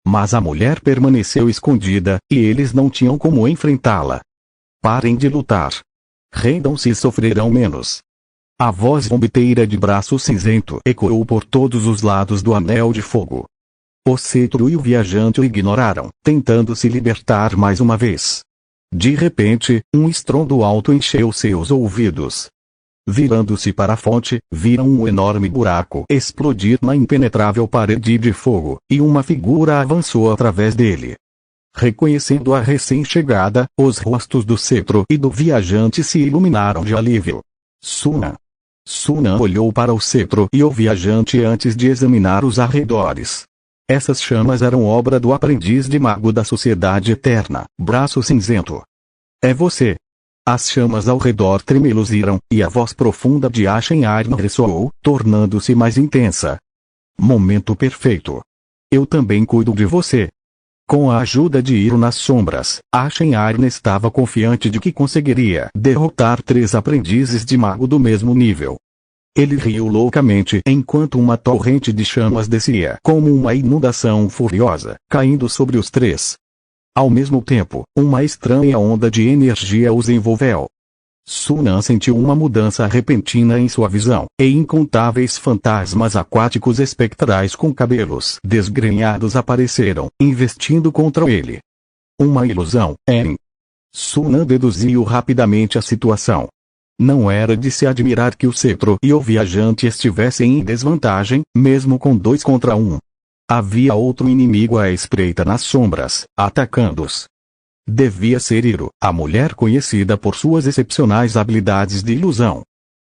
Mas a mulher permaneceu escondida, e eles não tinham como enfrentá-la. Parem de lutar. Rendam-se e sofrerão menos. A voz zombeteira de Braço Cinzento ecoou por todos os lados do anel de fogo. O cetro e o viajante o ignoraram, tentando se libertar mais uma vez. De repente, um estrondo alto encheu seus ouvidos. Virando-se para a fonte, viram um enorme buraco explodir na impenetrável parede de fogo, e uma figura avançou através dele. Reconhecendo a recém-chegada, os rostos do cetro e do viajante se iluminaram de alívio. Sunan. Sunan olhou para o cetro e o viajante antes de examinar os arredores. Essas chamas eram obra do aprendiz de mago da Sociedade Eterna, Braço Cinzento. É você. As chamas ao redor tremeluziram, e a voz profunda de Ashen Arn ressoou, tornando-se mais intensa. Momento perfeito. Eu também cuido de você. Com a ajuda de Hiro nas sombras, Ashen Arn estava confiante de que conseguiria derrotar 3 aprendizes de mago do mesmo nível. Ele riu loucamente enquanto uma torrente de chamas descia como uma inundação furiosa, caindo sobre os 3. Ao mesmo tempo, uma estranha onda de energia os envolveu. Sunan sentiu uma mudança repentina em sua visão, e incontáveis fantasmas aquáticos espectrais com cabelos desgrenhados apareceram, investindo contra ele. Uma ilusão, Eren. Sunan deduziu rapidamente a situação. Não era de se admirar que o cetro e o viajante estivessem em desvantagem, mesmo com 2 contra 1. Havia outro inimigo à espreita nas sombras, atacando-os. Devia ser Hiro, a mulher conhecida por suas excepcionais habilidades de ilusão.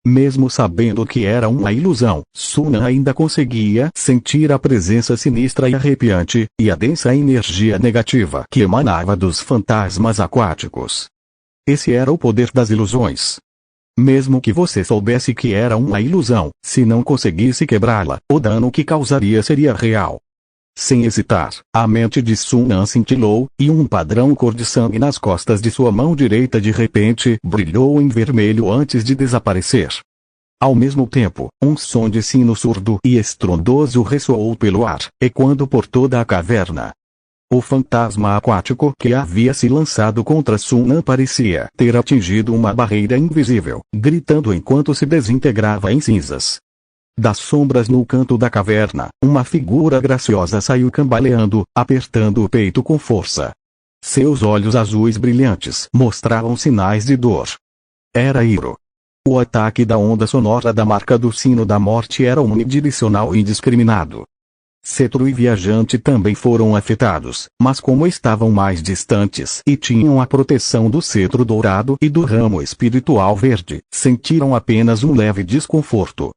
Mesmo sabendo que era uma ilusão, Sunan ainda conseguia sentir a presença sinistra e arrepiante, e a densa energia negativa que emanava dos fantasmas aquáticos. Esse era o poder das ilusões. Mesmo que você soubesse que era uma ilusão, se não conseguisse quebrá-la, o dano que causaria seria real. Sem hesitar, a mente de Sunan cintilou, e um padrão cor de sangue nas costas de sua mão direita de repente brilhou em vermelho antes de desaparecer. Ao mesmo tempo, um som de sino surdo e estrondoso ressoou pelo ar, ecoando por toda a caverna. O fantasma aquático que havia se lançado contra Sunan parecia ter atingido uma barreira invisível, gritando enquanto se desintegrava em cinzas. Das sombras no canto da caverna, uma figura graciosa saiu cambaleando, apertando o peito com força. Seus olhos azuis brilhantes mostravam sinais de dor. Era Hiro. O ataque da onda sonora da marca do sino da morte era unidirecional e indiscriminado. Cetro e viajante também foram afetados, mas como estavam mais distantes e tinham a proteção do cetro dourado e do ramo espiritual verde, sentiram apenas um leve desconforto.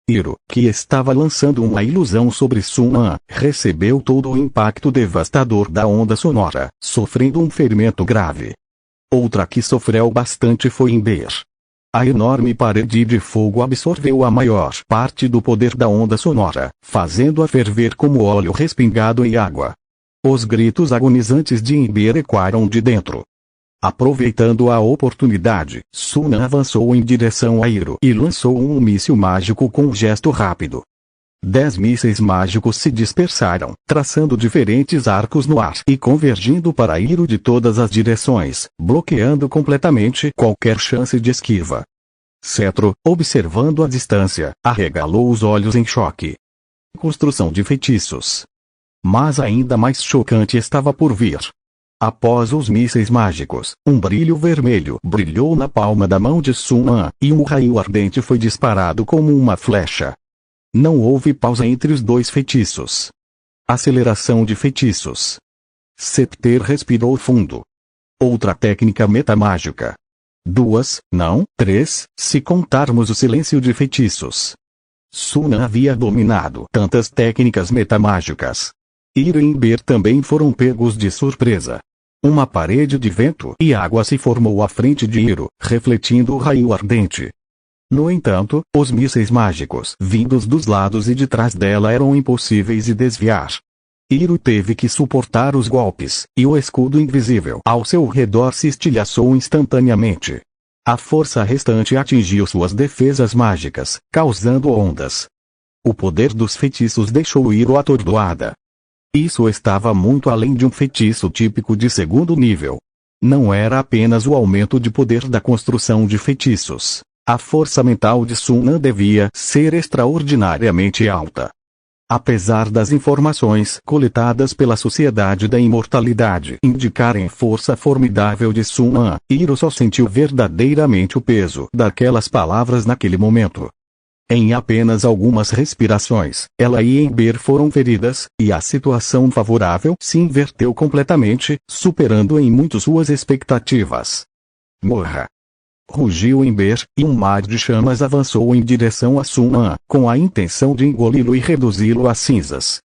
Hiro, que estava lançando uma ilusão sobre Sunan, recebeu todo o impacto devastador da onda sonora, sofrendo um ferimento grave. Outra que sofreu bastante foi Ember. A enorme parede de fogo absorveu a maior parte do poder da onda sonora, fazendo-a ferver como óleo respingado em água. Os gritos agonizantes de Ember ecoaram de dentro. Aproveitando a oportunidade, Sunan avançou em direção a Hiro e lançou um míssil mágico com um gesto rápido. 10 mísseis mágicos se dispersaram, traçando diferentes arcos no ar e convergindo para Hiro de todas as direções, bloqueando completamente qualquer chance de esquiva. Cetro, observando a distância, arregalou os olhos em choque. Construção de feitiços. Mas ainda mais chocante estava por vir. Após os mísseis mágicos, um brilho vermelho brilhou na palma da mão de Sunan, e um raio ardente foi disparado como uma flecha. Não houve pausa entre os 2 feitiços. Aceleração de feitiços. Septer respirou fundo. Outra técnica metamágica. 2, não, 3, se contarmos o silêncio de feitiços. Sunan havia dominado tantas técnicas metamágicas. Hiro e Ember também foram pegos de surpresa. Uma parede de vento e água se formou à frente de Hiro, refletindo o raio ardente. No entanto, os mísseis mágicos vindos dos lados e de trás dela eram impossíveis de desviar. Hiro teve que suportar os golpes, e o escudo invisível ao seu redor se estilhaçou instantaneamente. A força restante atingiu suas defesas mágicas, causando ondas. O poder dos feitiços deixou Hiro atordoada. Isso estava muito além de um feitiço típico de segundo nível. Não era apenas o aumento de poder da construção de feitiços. A força mental de Sunan devia ser extraordinariamente alta. Apesar das informações coletadas pela Sociedade da Imortalidade indicarem força formidável de Sun An, Hiro só sentiu verdadeiramente o peso daquelas palavras naquele momento. Em apenas algumas respirações, ela e Ember foram feridas, e a situação favorável se inverteu completamente, superando em muito suas expectativas. Morra! Rugiu Ember, e um mar de chamas avançou em direção a Sun An, com a intenção de engoli-lo e reduzi-lo a cinzas.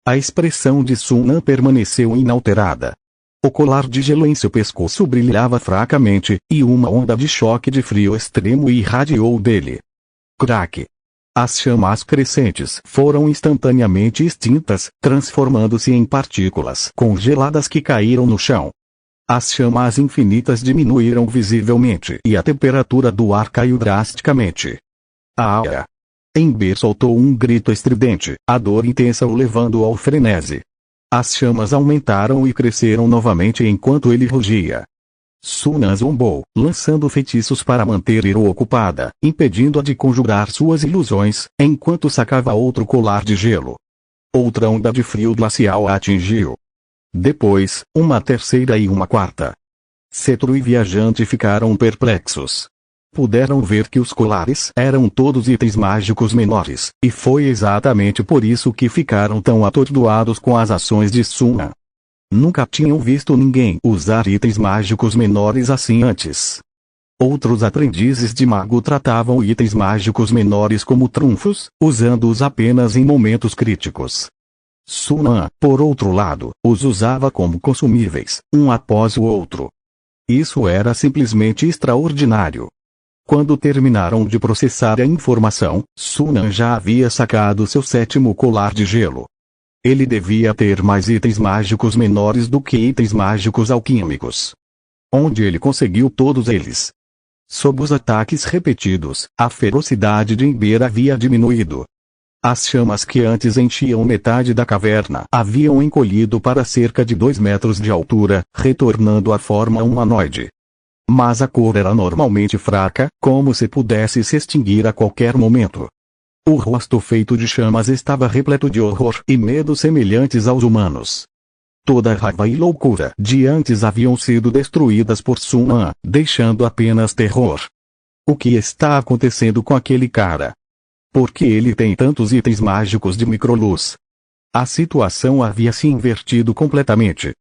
A expressão de Sun An permaneceu inalterada. O colar de gelo em seu pescoço brilhava fracamente, e uma onda de choque de frio extremo irradiou dele. Crack! As chamas crescentes foram instantaneamente extintas, transformando-se em partículas congeladas que caíram no chão. As chamas infinitas diminuíram visivelmente e a temperatura do ar caiu drasticamente. Ah! Ember soltou um grito estridente, a dor intensa o levando ao frenesi. As chamas aumentaram e cresceram novamente enquanto ele rugia. Sun An zombou, lançando feitiços para manter Hiro ocupada, impedindo-a de conjurar suas ilusões, enquanto sacava outro colar de gelo. Outra onda de frio glacial a atingiu. Depois, uma terceira e uma quarta. Cetro e Viajante ficaram perplexos. Puderam ver que os colares eram todos itens mágicos menores, e foi exatamente por isso que ficaram tão atordoados com as ações de Sun An. Nunca tinham visto ninguém usar itens mágicos menores assim antes. Outros aprendizes de mago tratavam itens mágicos menores como trunfos, usando-os apenas em momentos críticos. Sun An, por outro lado, os usava como consumíveis, um após o outro. Isso era simplesmente extraordinário. Quando terminaram de processar a informação, Sun An já havia sacado seu 7º colar de gelo. Ele devia ter mais itens mágicos menores do que itens mágicos alquímicos. Onde ele conseguiu todos eles? Sob os ataques repetidos, a ferocidade de Ember havia diminuído. As chamas que antes enchiam metade da caverna haviam encolhido para cerca de 2 metros de altura, retornando à forma humanoide. Mas a cor era normalmente fraca, como se pudesse se extinguir a qualquer momento. O rosto feito de chamas estava repleto de horror e medo semelhantes aos humanos. Toda a raiva e loucura de antes haviam sido destruídas por Sun An, deixando apenas terror. O que está acontecendo com aquele cara? Por que ele tem tantos itens mágicos de microluz? A situação havia se invertido completamente.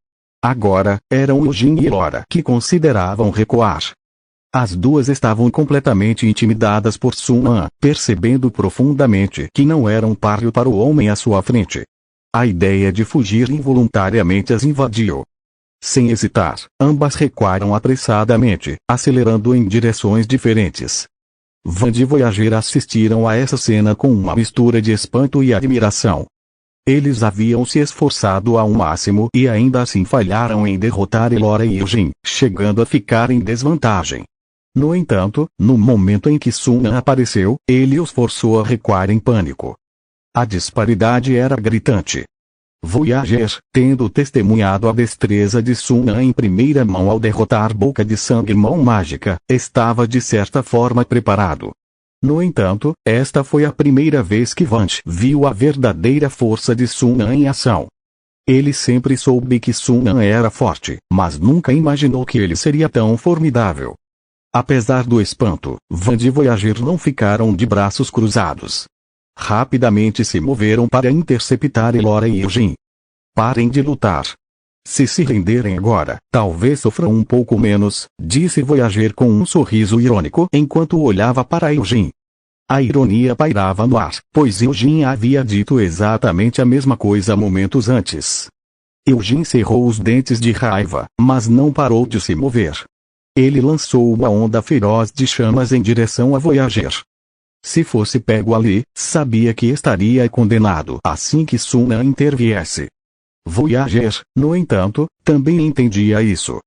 Agora, eram Eugene e Elora que consideravam recuar. As duas estavam completamente intimidadas por Sun An, percebendo profundamente que não eram páreo para o homem à sua frente. A ideia de fugir involuntariamente as invadiu. Sem hesitar, ambas recuaram apressadamente, acelerando em direções diferentes. Van e Voyager assistiram a essa cena com uma mistura de espanto e admiração. Eles haviam se esforçado ao máximo e ainda assim falharam em derrotar Elora e Eugene, chegando a ficar em desvantagem. No entanto, no momento em que Sun An apareceu, ele os forçou a recuar em pânico. A disparidade era gritante. Voyager, tendo testemunhado a destreza de Sun An em primeira mão ao derrotar Boca de Sangue Mão Mágica, estava de certa forma preparado. No entanto, esta foi a primeira vez que Vance viu a verdadeira força de Sun An em ação. Ele sempre soube que Sun An era forte, mas nunca imaginou que ele seria tão formidável. Apesar do espanto, Van e Voyager não ficaram de braços cruzados. Rapidamente se moveram para interceptar Elora e Eugene. Parem de lutar. Se renderem agora, talvez sofram um pouco menos, disse Voyager com um sorriso irônico enquanto olhava para Eugene. A ironia pairava no ar, pois Eugene havia dito exatamente a mesma coisa momentos antes. Eugene cerrou os dentes de raiva, mas não parou de se mover. Ele lançou uma onda feroz de chamas em direção a Voyager. Se fosse pego ali, sabia que estaria condenado assim que Sun An interviesse. Voyager, no entanto, também entendia isso.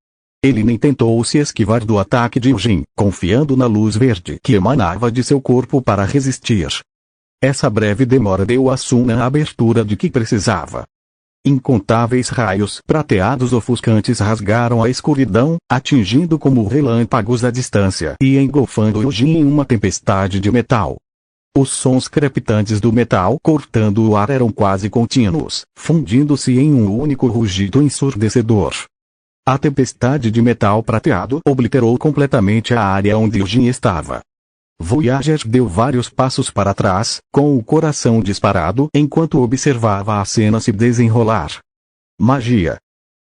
Ele nem tentou se esquivar do ataque de Eugene, confiando na luz verde que emanava de seu corpo para resistir. Essa breve demora deu a Sun An a abertura de que precisava. Incontáveis raios prateados ofuscantes rasgaram a escuridão, atingindo como relâmpagos a distância e engolfando Eugene em uma tempestade de metal. Os sons crepitantes do metal cortando o ar eram quase contínuos, fundindo-se em um único rugido ensurdecedor. A tempestade de metal prateado obliterou completamente a área onde Eugene estava. Voyager deu vários passos para trás, com o coração disparado enquanto observava a cena se desenrolar. Magia.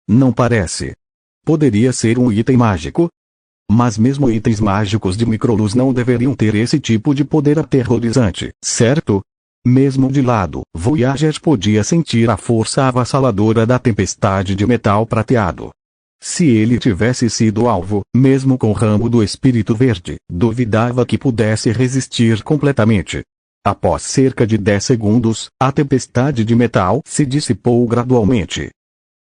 Não parece. Poderia ser um item mágico? Mas mesmo itens mágicos de microluz não deveriam ter esse tipo de poder aterrorizante, certo? Mesmo de lado, Voyager podia sentir a força avassaladora da tempestade de metal prateado. Se ele tivesse sido alvo, mesmo com o ramo do espírito verde, duvidava que pudesse resistir completamente. Após cerca de 10 segundos, a tempestade de metal se dissipou gradualmente.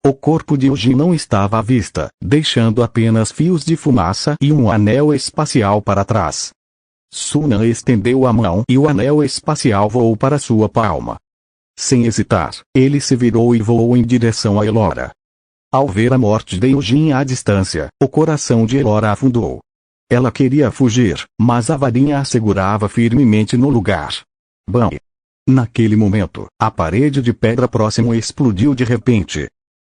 O corpo de Eugene não estava à vista, deixando apenas fios de fumaça e um anel espacial para trás. Sunan estendeu a mão e o anel espacial voou para sua palma. Sem hesitar, ele se virou e voou em direção a Elora. Ao ver a morte de Eugene à distância, o coração de Elora afundou. Ela queria fugir, mas a varinha a segurava firmemente no lugar. Bam! Naquele momento, a parede de pedra próximo explodiu de repente.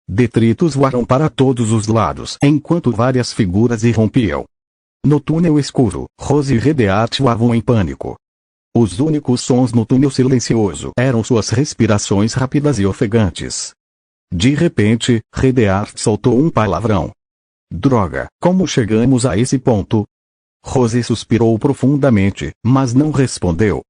Detritos voaram para todos os lados enquanto várias figuras irrompiam. No túnel escuro, Rose e Redeart voavam em pânico. Os únicos sons no túnel silencioso eram suas respirações rápidas e ofegantes. De repente, Redeart soltou um palavrão. Droga, como chegamos a esse ponto? Rose suspirou profundamente, mas não respondeu.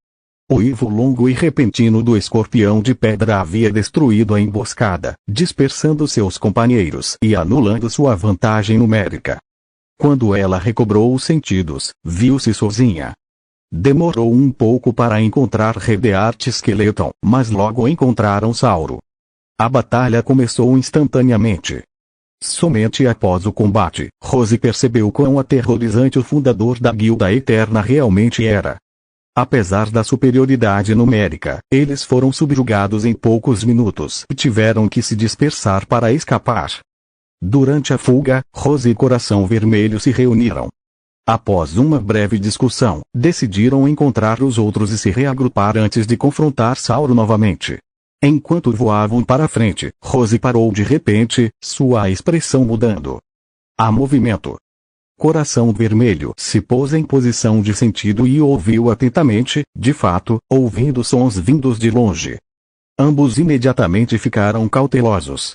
O uivo longo e repentino do escorpião de pedra havia destruído a emboscada, dispersando seus companheiros e anulando sua vantagem numérica. Quando ela recobrou os sentidos, viu-se sozinha. Demorou um pouco para encontrar Redeart e Skeleton, mas logo encontraram Sauro. A batalha começou instantaneamente. Somente após o combate, Rose percebeu quão aterrorizante o fundador da Guilda Eterna realmente era. Apesar da superioridade numérica, eles foram subjugados em poucos minutos e tiveram que se dispersar para escapar. Durante a fuga, Rose e Coração Vermelho se reuniram. Após uma breve discussão, decidiram encontrar os outros e se reagrupar antes de confrontar Sauro novamente. Enquanto voavam para frente, Rose parou de repente, sua expressão mudando. Há movimento. Coração Vermelho se pôs em posição de sentido e ouviu atentamente, de fato, ouvindo sons vindos de longe. Ambos imediatamente ficaram cautelosos.